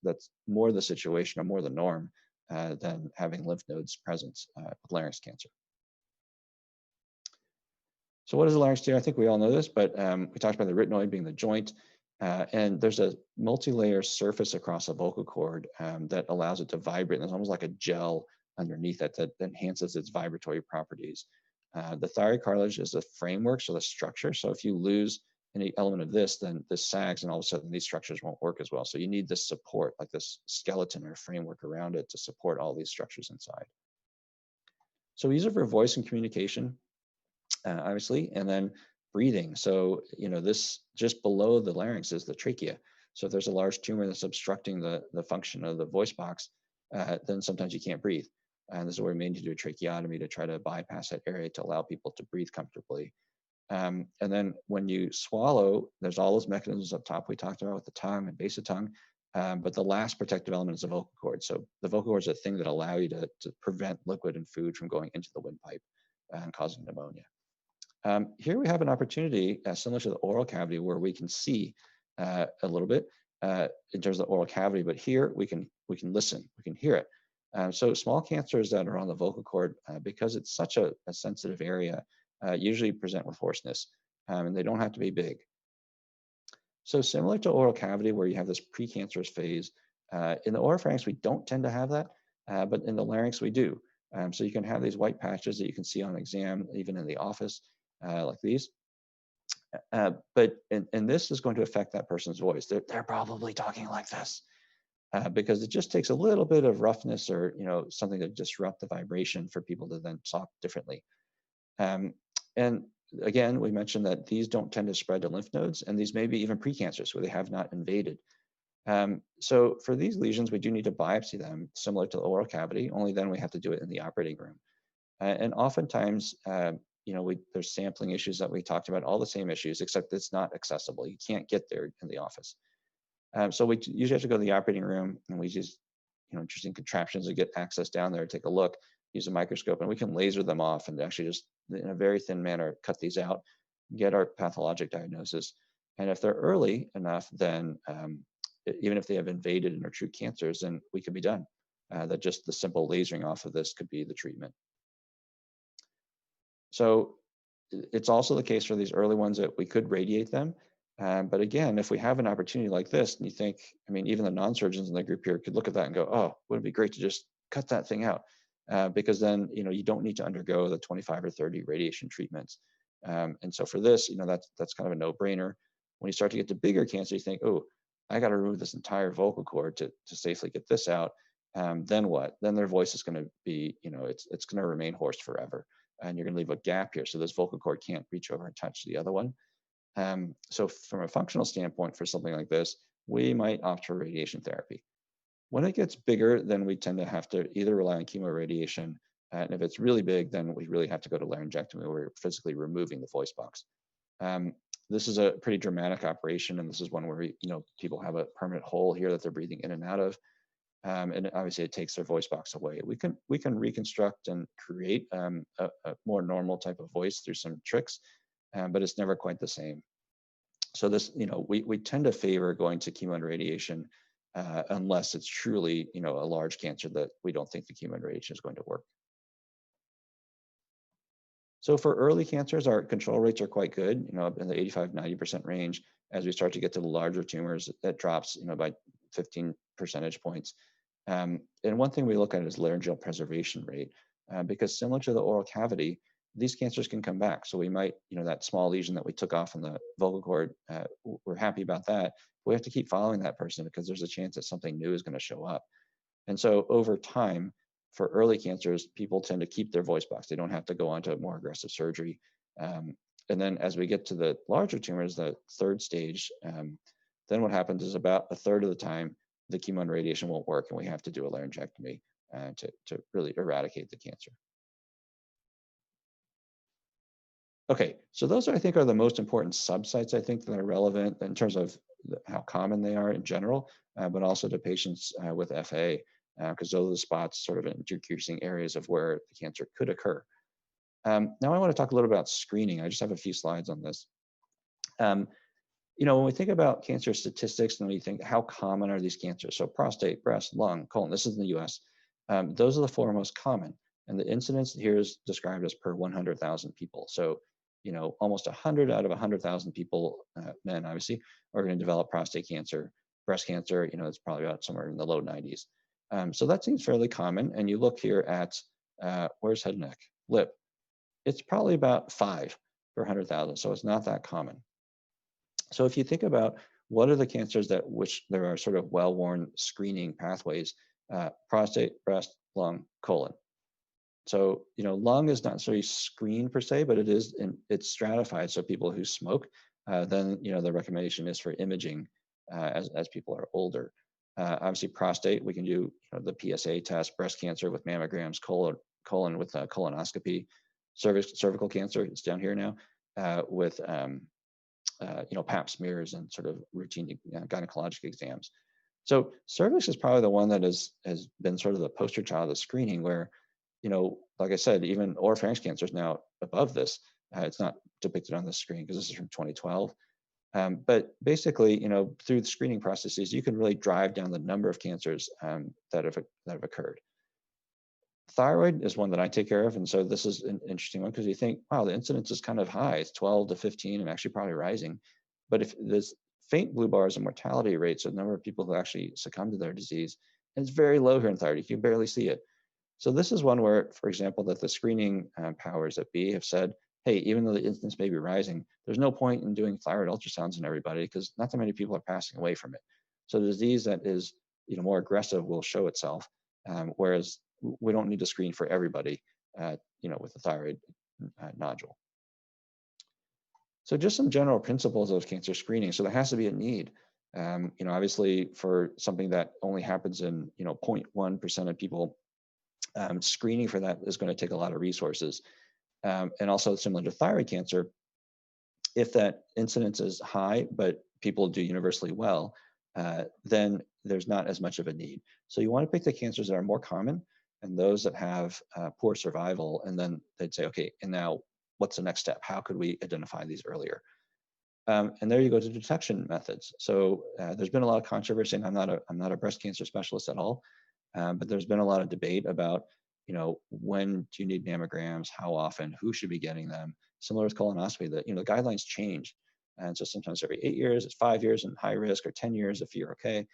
more the situation or more the norm than having lymph nodes present with larynx cancer. So what does the larynx do? I think we all know this, but we talked about the arytenoid being the joint, and there's a multi-layer surface across the vocal cord that allows it to vibrate. And it's almost like a gel underneath it that enhances its vibratory properties. The thyroid cartilage is the framework, so the structure. So if you lose any element of this, then this sags, and all of a sudden these structures won't work as well. So you need this support, like this skeleton or framework around it to support all these structures inside. So we use it for voice and communication, obviously, and then breathing. So, this just below the larynx is the trachea. So if there's a large tumor that's obstructing the function of the voice box, then sometimes you can't breathe. And this is where we may need to do a tracheotomy to try to bypass that area to allow people to breathe comfortably. And then when you swallow, there's all those mechanisms up top we talked about with the tongue and base of tongue. But the last protective element is the vocal cord. So the vocal cord is a thing that allows you to prevent liquid and food from going into the windpipe and causing pneumonia. Here we have an opportunity similar to the oral cavity where we can see a little bit in terms of the oral cavity, but here we can listen, we can hear it. So small cancers that are on the vocal cord, because it's such a sensitive area, usually present with hoarseness, and they don't have to be big. So similar to oral cavity where you have this precancerous phase, in the oropharynx we don't tend to have that, but in the larynx we do. So you can have these white patches that you can see on exam, even in the office, like these. But this is going to affect that person's voice. They're probably talking like this. Because it just takes a little bit of roughness or something to disrupt the vibration for people to then talk differently. And again, we mentioned that these don't tend to spread to lymph nodes, and these may be even precancers where they have not invaded. So for these lesions, we do need to biopsy them, similar to the oral cavity, only then we have to do it in the operating room. And oftentimes, there's sampling issues that we talked about, all the same issues, except it's not accessible. You can't get there in the office. So we usually have to go to the operating room, and we use interesting contraptions to get access down there, take a look, use a microscope, and we can laser them off and actually just in a very thin manner cut these out, get our pathologic diagnosis. And if they're early enough, then even if they have invaded and are true cancers, then we could be done. That just the simple lasering off of this could be the treatment. So it's also the case for these early ones that we could radiate them. But again, if we have an opportunity like this, and you think, even the non-surgeons in the group here could look at that and go, oh, wouldn't it be great to just cut that thing out, because then, you don't need to undergo the 25 or 30 radiation treatments. And so for this, that's kind of a no-brainer. When you start to get to bigger cancer, you think, oh, I got to remove this entire vocal cord to safely get this out. Then what? Then their voice is going to be, it's going to remain hoarse forever. And you're going to leave a gap here. So this vocal cord can't reach over and touch the other one. So from a functional standpoint for something like this, we might opt for radiation therapy. When it gets bigger, then we tend to have to either rely on chemoradiation, and if it's really big, then we really have to go to laryngectomy, where we're physically removing the voice box. This is a pretty dramatic operation, and this is one where people have a permanent hole here that they're breathing in and out of, and obviously it takes their voice box away. We can reconstruct and create a more normal type of voice through some tricks, but it's never quite the same. So this, we tend to favor going to chemo and radiation unless it's truly, a large cancer that we don't think the chemo and radiation is going to work. So for early cancers, our control rates are quite good, in the 85–90% range. As we start to get to the larger tumors, that drops, by 15 percentage points. And one thing we look at is laryngeal preservation rate, because similar to the oral cavity, these cancers can come back. So we might, that small lesion that we took off in the vocal cord, we're happy about that. We have to keep following that person because there's a chance that something new is going to show up. And so over time, for early cancers, people tend to keep their voice box. They don't have to go on to more aggressive surgery. And then as we get to the larger tumors, the third stage, then what happens is about a third of the time, the chemo and radiation won't work, and we have to do a laryngectomy to really eradicate the cancer. Okay, so those I think are the most important subsites I think that are relevant in terms of how common they are in general, but also to patients with FA, because those are the spots sort of in decreasing areas of where the cancer could occur. Now I want to talk a little about screening. I just have a few slides on this. When we think about cancer statistics, and we think how common are these cancers? So prostate, breast, lung, colon, this is in the US. Those are the four most common. And the incidence here is described as per 100,000 people. So, almost 100 out of 100,000 people, men obviously, are going to develop prostate cancer. Breast cancer, it's probably about somewhere in the low 90s. So that seems fairly common. And you look here at, where's head and neck? Lip. It's probably about 5 per 100,000. So it's not that common. So if you think about what are the cancers which there are sort of well-worn screening pathways, prostate, breast, lung, colon. So, lung is not necessarily screened per se, but it's stratified. So people who smoke, then, the recommendation is for imaging as people are older. Obviously prostate, we can do the PSA test, breast cancer with mammograms, colon with colonoscopy, cervical cancer, it's down here now, with pap smears and sort of routine gynecologic exams. So cervix is probably the one that has been sort of the poster child of screening, where, like I said, even oropharynx cancer is now above this. It's not depicted on the screen because this is from 2012. But basically, through the screening processes, you can really drive down the number of cancers that have occurred. Thyroid is one that I take care of, and so this is an interesting one because you think, wow, the incidence is kind of high. It's 12 to 15 and actually probably rising. But if there's faint blue bars and mortality rates, so the number of people who actually succumb to their disease, and it's very low here in thyroid. You can barely see it. So this is one where, for example, that the screening powers that be have said, hey, even though the incidence may be rising, there's no point in doing thyroid ultrasounds in everybody because not that many people are passing away from it. So the disease that is more aggressive will show itself, whereas we don't need to screen for everybody, with a thyroid nodule. So just some general principles of cancer screening. So there has to be a need. Obviously for something that only happens in 0.1% of people, screening for that is going to take a lot of resources. And also similar to thyroid cancer, if that incidence is high, but people do universally well, then there's not as much of a need. So you want to pick the cancers that are more common and those that have poor survival. And then they'd say, okay, and now what's the next step? How could we identify these earlier? And there you go to detection methods. So there's been a lot of controversy, and I'm not a breast cancer specialist at all, but there's been a lot of debate about, when do you need mammograms, how often, who should be getting them? Similar with colonoscopy, that the guidelines change, and so sometimes every 8 years, it's 5 years in high risk, or 10 years if you're okay.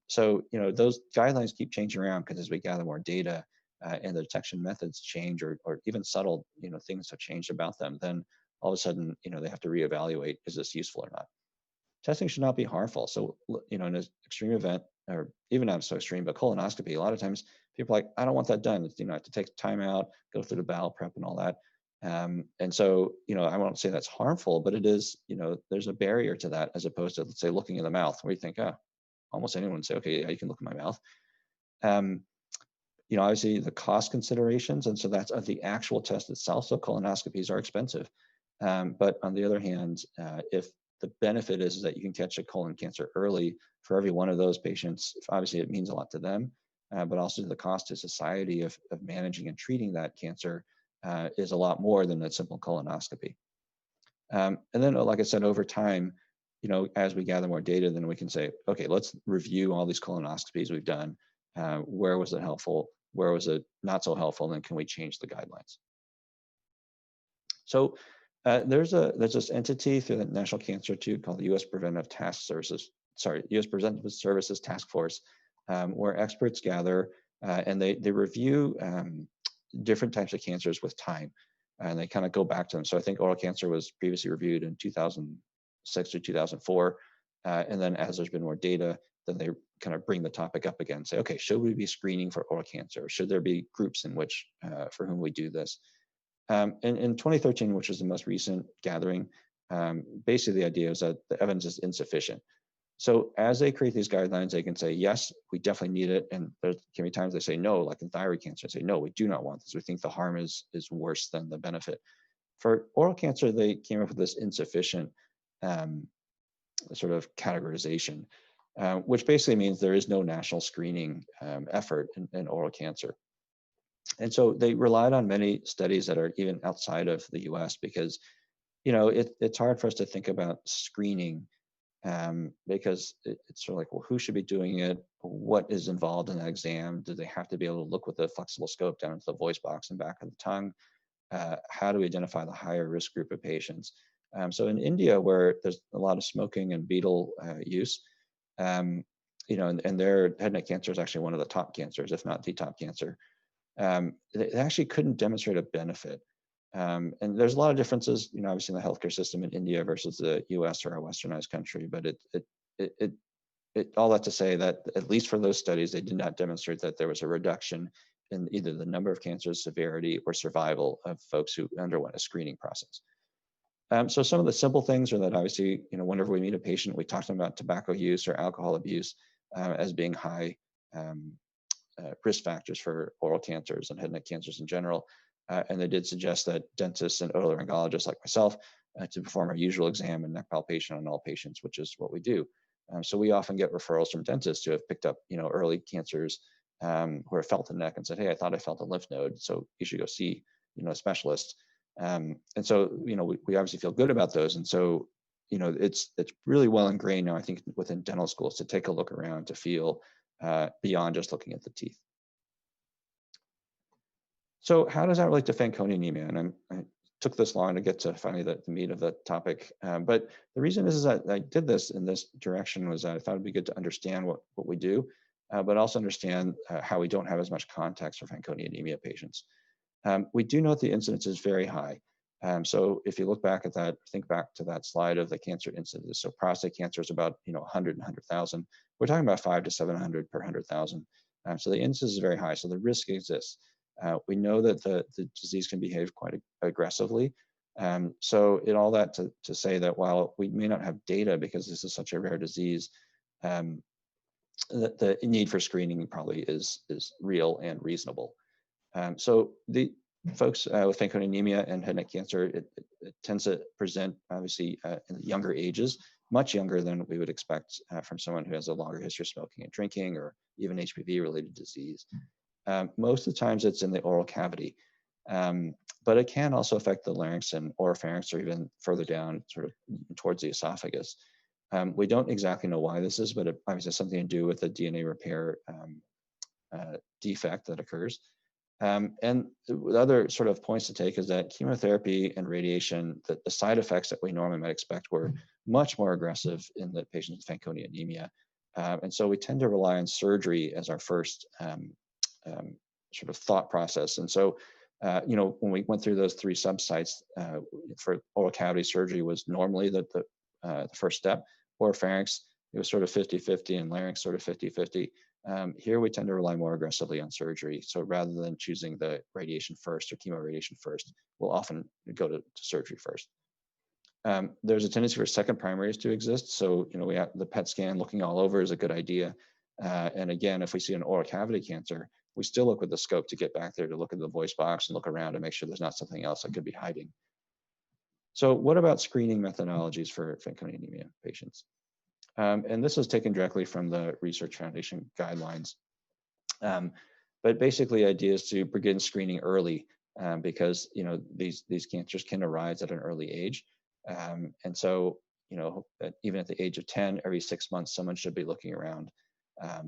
So, those guidelines keep changing around because as we gather more data and the detection methods change, or even subtle, things have changed about them, then all of a sudden, they have to reevaluate, is this useful or not? Testing should not be harmful. So, in an extreme event, or even not so extreme, but colonoscopy, a lot of times people are like, I don't want that done. I have to take time out, go through the bowel prep and all that. And so, I won't say that's harmful, but it is, there's a barrier to that, as opposed to, let's say, looking in the mouth, where you think, almost anyone would say, okay, yeah, you can look in my mouth. Obviously the cost considerations, and so that's of the actual test itself. So colonoscopies are expensive. But on the other hand, if the benefit is that you can catch a colon cancer early, for every one of those patients, obviously it means a lot to them, but also the cost to society of managing and treating that cancer is a lot more than a simple colonoscopy. And then, like I said, over time, as we gather more data, then we can say, okay, let's review all these colonoscopies we've done. Where was it helpful? Where was it not so helpful? And then can we change the guidelines? So there's this entity through the National Cancer Institute called the U.S. Preventive Services Task Force, where experts gather and they review different types of cancers with time, and they kind of go back to them. So I think oral cancer was previously reviewed in 2006 or 2004, and then as there's been more data, then they kind of bring the topic up again, say, okay, should we be screening for oral cancer? Should there be groups in which for whom we do this? In 2013, which is the most recent gathering, basically the idea is that the evidence is insufficient. So as they create these guidelines, they can say, yes, we definitely need it. And there can be times they say no, like in thyroid cancer, they say, no, we do not want this. We think the harm is worse than the benefit. For oral cancer, they came up with this insufficient sort of categorization, which basically means there is no national screening effort in oral cancer. And so they relied on many studies that are even outside of the US, because, it's hard for us to think about screening because it's sort of like, well, who should be doing it? What is involved in that exam? Do they have to be able to look with a flexible scope down into the voice box and back of the tongue? How do we identify the higher risk group of patients? So in India, where there's a lot of smoking and betel use, and their head and neck cancer is actually one of the top cancers, if not the top cancer. They actually couldn't demonstrate a benefit. And there's a lot of differences, obviously in the healthcare system in India versus the US or a westernized country, but it all that to say that at least for those studies, they did not demonstrate that there was a reduction in either the number of cancers, severity, or survival of folks who underwent a screening process. So some of the simple things are that obviously, whenever we meet a patient, we talk to them about tobacco use or alcohol abuse as being high risk factors for oral cancers and head and neck cancers in general. And they did suggest that dentists and otolaryngologists like myself to perform our usual exam and neck palpation on all patients, which is what we do. So we often get referrals from dentists who have picked up, early cancers who have felt the neck and said, hey, I thought I felt a lymph node, so you should go see, a specialist. And so, we obviously feel good about those. And so, it's really well ingrained now, I think, within dental schools to take a look around, to feel beyond just looking at the teeth. So how does that relate to Fanconi anemia? And I took this long to get to finally the meat of the topic. But the reason is that I did this in this direction was I thought it'd be good to understand what we do, but also understand how we don't have as much context for Fanconi anemia patients. We do know that the incidence is very high. So if you look back at that, think back to that slide of the cancer incidence. So prostate cancer is about 100 and 100,000. We're talking about 500 to 700 per 100,000. So the incidence is very high. So the risk exists. We know that the disease can behave quite aggressively. So in all that to say that while we may not have data because this is such a rare disease, the need for screening probably is real and reasonable. So the folks with Fanconi anemia and head and neck cancer, it tends to present obviously in younger ages, much younger than we would expect from someone who has a longer history of smoking and drinking or even HPV related disease. Most of the times it's in the oral cavity, but it can also affect the larynx and oropharynx, or even further down sort of towards the esophagus. We don't exactly know why this is, but it obviously has something to do with the DNA repair defect that occurs. And the other sort of points to take is that chemotherapy and radiation, the side effects that we normally might expect were much more aggressive in the patients with Fanconi anemia. And so we tend to rely on surgery as our first sort of thought process. And so, when we went through those three subsites for oral cavity surgery was normally the first step. Oropharynx, it was sort of 50-50, and larynx sort of 50-50. Here we tend to rely more aggressively on surgery. So rather than choosing the radiation first or chemoradiation first, we'll often go to surgery first. There's a tendency for second primaries to exist. So, we have the PET scan looking all over is a good idea. And again, if we see an oral cavity cancer, we still look with the scope to get back there to look at the voice box and look around and make sure there's not something else that could be hiding. So what about screening methodologies for Fanconi anemia patients? And this is taken directly from the Research Foundation guidelines. But basically, idea is to begin screening early because these cancers can arise at an early age, and so even at the age of 10, every 6 months, someone should be looking around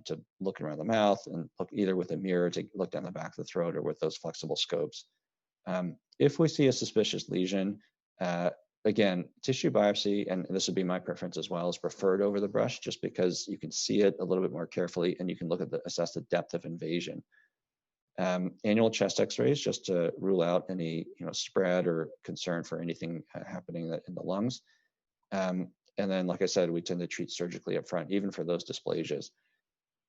to look around the mouth and look either with a mirror to look down the back of the throat or with those flexible scopes. If we see a suspicious lesion, again, tissue biopsy, and this would be my preference as well, is preferred over the brush just because you can see it a little bit more carefully and you can assess the depth of invasion. Annual chest x-rays just to rule out any spread or concern for anything happening in the lungs. And then, like I said, we tend to treat surgically up front, even for those dysplasias.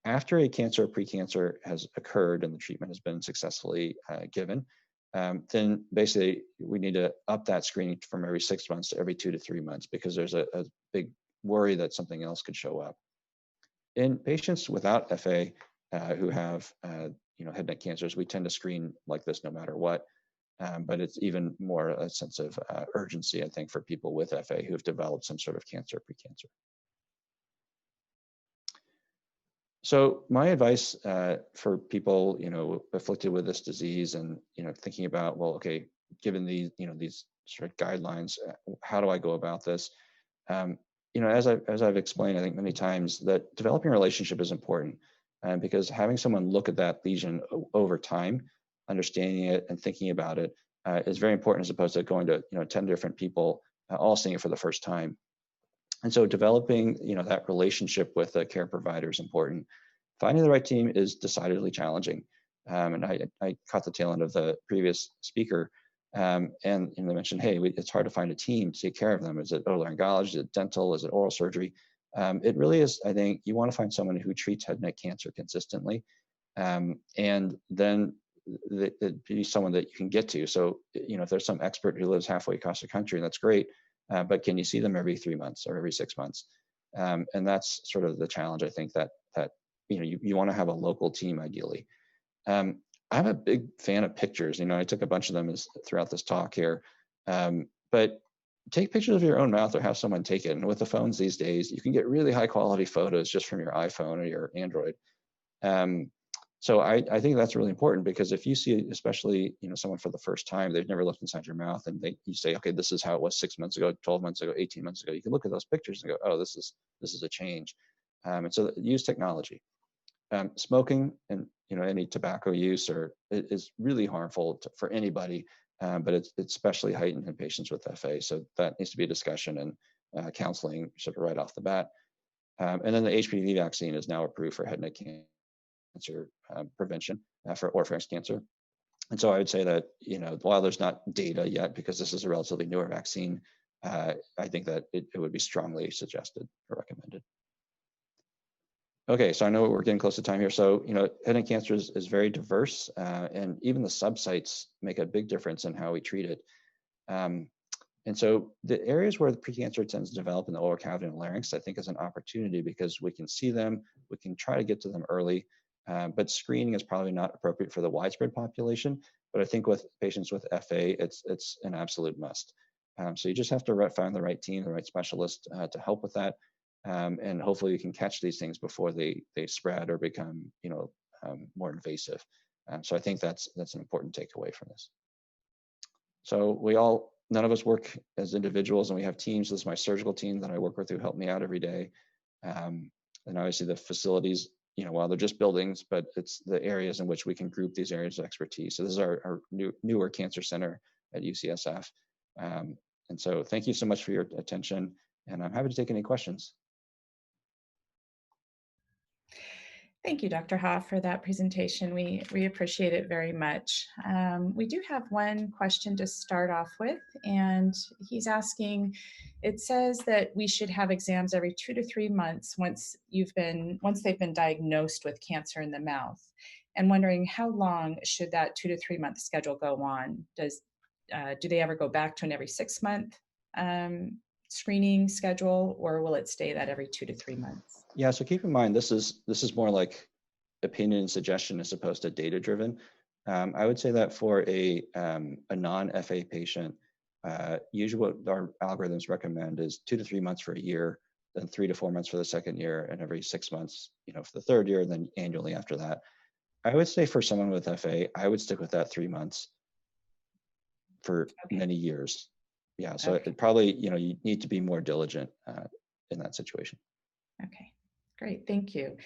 After a cancer or precancer has occurred and the treatment has been successfully given, then basically we need to up that screening from every 6 months to every 2 to 3 months because there's a big worry that something else could show up. In patients without FA who have head and neck cancers, we tend to screen like this no matter what. But it's even more a sense of urgency, I think, for people with FA who have developed some sort of cancer or precancer. So my advice for people, afflicted with this disease and, thinking about, well, okay, given these sort of guidelines, how do I go about this? As I've explained, I think many times that developing a relationship is important because having someone look at that lesion over time, understanding it and thinking about it is very important as opposed to going to, 10 different people all seeing it for the first time. And so developing, that relationship with a care provider is important. Finding the right team is decidedly challenging. And I caught the tail end of the previous speaker, and they mentioned, hey, it's hard to find a team to take care of them. Is it otolaryngology? Is it dental? Is it oral surgery? It really is, I think, you want to find someone who treats head and neck cancer consistently, and then be someone that you can get to. So, if there's some expert who lives halfway across the country, that's great. But can you see them every 3 months or every 6 months? And that's sort of the challenge, I think, that you want to have a local team ideally. I'm a big fan of pictures. I took a bunch of them throughout this talk here. But take pictures of your own mouth or have someone take it. And with the phones these days, you can get really high quality photos just from your iPhone or your Android. So I think that's really important because if you see, especially, someone for the first time, they've never looked inside your mouth and you say, okay, this is how it was 6 months ago, 12 months ago, 18 months ago. You can look at those pictures and go, oh, this is a change. And so use technology. Smoking and, any tobacco use is really harmful for anybody, but it's especially heightened in patients with FA. So that needs to be a discussion and counseling sort of right off the bat. And then the HPV vaccine is now approved for head and neck cancer prevention for oropharynx cancer. And so I would say that, while there's not data yet, because this is a relatively newer vaccine, I think that it would be strongly suggested or recommended. Okay, so I know we're getting close to time here. So, head and neck cancer is very diverse, and even the subsites make a big difference in how we treat it. And so the areas where the precancer tends to develop in the oral cavity and larynx, I think is an opportunity because we can see them, we can try to get to them early, but screening is probably not appropriate for the widespread population. But I think with patients with FA, it's an absolute must. So you just have to find the right team, the right specialist to help with that. And hopefully you can catch these things before they spread or become, more invasive. So I think that's an important takeaway from this. So none of us work as individuals and we have teams. This is my surgical team that I work with who help me out every day. And obviously the facilities, while they're just buildings, but it's the areas in which we can group these areas of expertise. So this is our newer cancer center at UCSF. And so thank you so much for your attention, and I'm happy to take any questions. Thank you, Dr. Hoff, for that presentation. We appreciate it very much. We do have one question to start off with, and he's asking, it says that we should have exams every 2 to 3 months once they've been diagnosed with cancer in the mouth, and wondering how long should that 2 to 3 month schedule go on? Do they ever go back to an every 6 month screening schedule, or will it stay that every 2 to 3 months? Yeah, so keep in mind, this is more like opinion and suggestion as opposed to data driven. I would say that for a non-FA patient, usually what our algorithms recommend is 2 to 3 months for a year, then 3 to 4 months for the second year, and every 6 months, for the third year, and then annually after that. I would say for someone with FA, I would stick with that 3 months for many years. Yeah, so it probably, you need to be more diligent in that situation. Okay, great, thank you.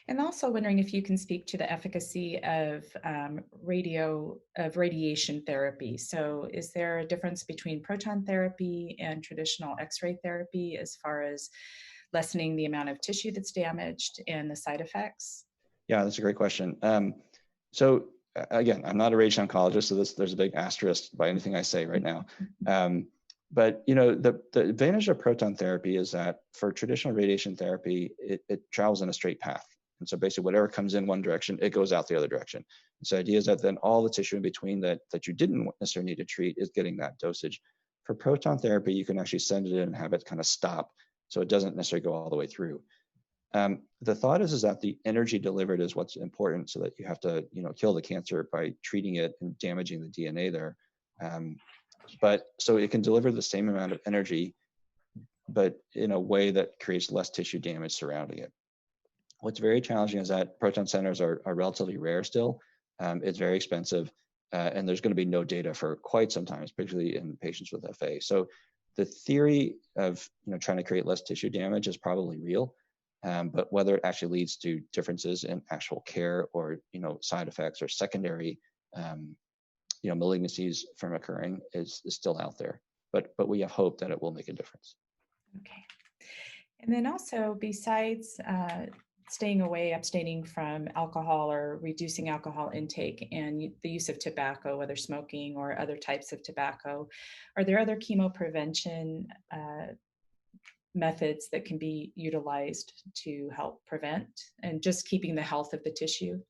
And also wondering if you can speak to the efficacy of radiation therapy. So is there a difference between proton therapy and traditional X-ray therapy as far as lessening the amount of tissue that's damaged and the side effects? Yeah, that's a great question. So again, I'm not a radiation oncologist, so there's a big asterisk by anything I say right now. But the advantage of proton therapy is that for traditional radiation therapy, it travels in a straight path. And so basically whatever comes in one direction, it goes out the other direction. And so the idea is that then all the tissue in between that you didn't necessarily need to treat is getting that dosage. For proton therapy, you can actually send it in and have it kind of stop, so it doesn't necessarily go all the way through. The thought is that the energy delivered is what's important, so that you have to kill the cancer by treating it and damaging the DNA there. But so it can deliver the same amount of energy, but in a way that creates less tissue damage surrounding it. What's very challenging is that proton centers are relatively rare still. It's very expensive, and there's going to be no data for quite some time, particularly in patients with FA. So the theory of trying to create less tissue damage is probably real, but whether it actually leads to differences in actual care or side effects or secondary malignancies from occurring is still out there, but we have hope that it will make a difference. Okay. And then also, besides staying away, abstaining from alcohol or reducing alcohol intake and the use of tobacco, whether smoking or other types of tobacco, are there other chemoprevention methods that can be utilized to help prevent and just keeping the health of the tissue?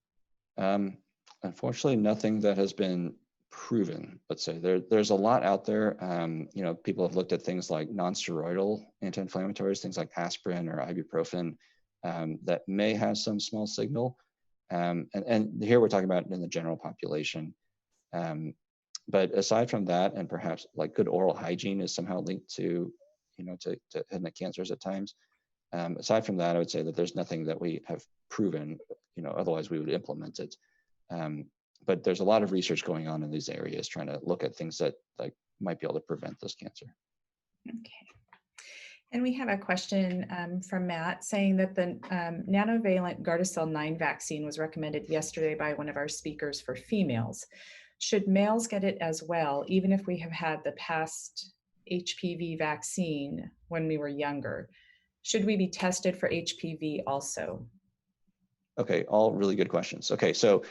Unfortunately, nothing that has been proven. Let's say there's a lot out there. People have looked at things like non-steroidal anti-inflammatories, things like aspirin or ibuprofen, that may have some small signal. And here we're talking about in the general population. But aside from that, and perhaps like good oral hygiene is somehow linked to head and neck cancers at times. Aside from that, I would say that there's nothing that we have proven. Otherwise we would implement it. But there's a lot of research going on in these areas trying to look at things that might be able to prevent this cancer. Okay. And we have a question from Matt saying that the nanovalent Gardasil 9 vaccine was recommended yesterday by one of our speakers for females. Should males get it as well, even if we have had the past HPV vaccine when we were younger? Should we be tested for HPV also? Okay, all really good questions. Okay, so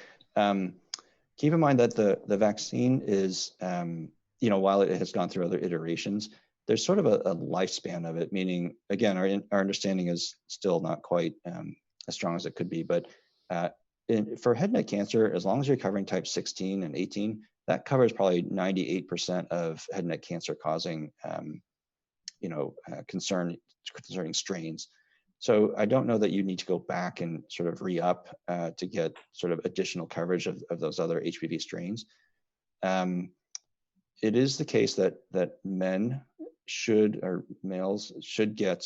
keep in mind that the vaccine is, while it has gone through other iterations, there's sort of a lifespan of it, meaning, again, our understanding is still not quite as strong as it could be, but for head and neck cancer, as long as you're covering type 16 and 18, that covers probably 98% of head and neck cancer causing, concerning strains. So I don't know that you need to go back and sort of re-up to get sort of additional coverage of those other HPV strains. It is the case that males should get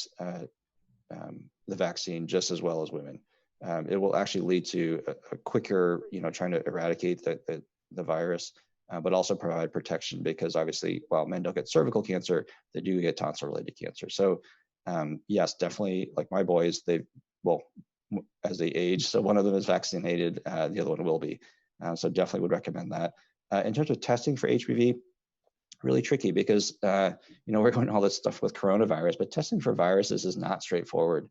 the vaccine just as well as women. It will actually lead to a quicker, trying to eradicate the virus, but also provide protection, because obviously while men don't get cervical cancer, they do get tonsil-related cancer. So yes, definitely, like my boys, as they age, so one of them is vaccinated, the other one will be. So definitely would recommend that. In terms of testing for HPV, really tricky, because we're going all this stuff with coronavirus, but testing for viruses is not straightforward.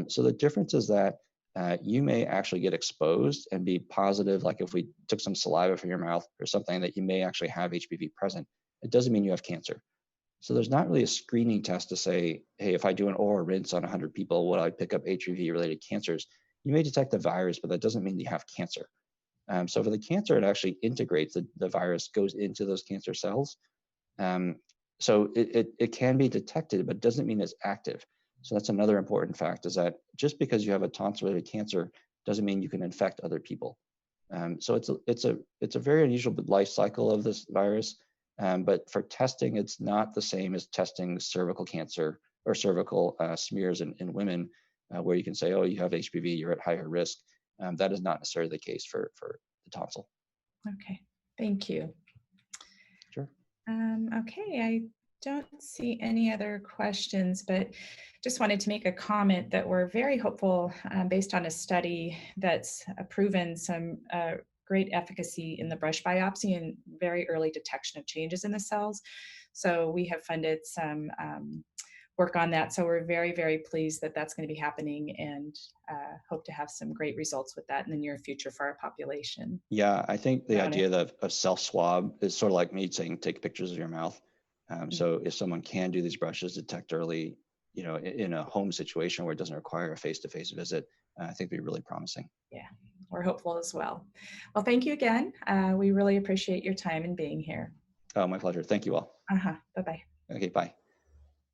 So the difference is that you may actually get exposed and be positive. Like if we took some saliva from your mouth or something, that you may actually have HPV present. It doesn't mean you have cancer. So there's not really a screening test to say, hey, if I do an Oropharynx on 100 people, would I pick up HPV-related cancers? You may detect the virus, but that doesn't mean you have cancer. So for the cancer, it actually integrates, the virus goes into those cancer cells. So it can be detected, but doesn't mean it's active. So that's another important fact, is that just because you have a tonsil-related cancer doesn't mean you can infect other people. So it's a very unusual life cycle of this virus. But for testing, it's not the same as testing cervical cancer or cervical smears in women, where you can say, oh, you have HPV, you're at higher risk. That is not necessarily the case for the tonsil. Okay, thank you. Sure. Okay, I don't see any other questions, but just wanted to make a comment that we're very hopeful, based on a study that's proven some great efficacy in the brush biopsy and very early detection of changes in the cells. So we have funded some work on that. So we're very, very pleased that that's going to be happening, and hope to have some great results with that in the near future for our population. Yeah, I think the idea of self-swab is sort of like me saying take pictures of your mouth. So if someone can do these brushes, detect early, in a home situation where it doesn't require a face-to-face visit, I think it'd be really promising. Yeah, we're hopeful as well. Well, thank you again. We really appreciate your time and being here. Oh, my pleasure. Thank you all. Bye-bye. Okay, bye.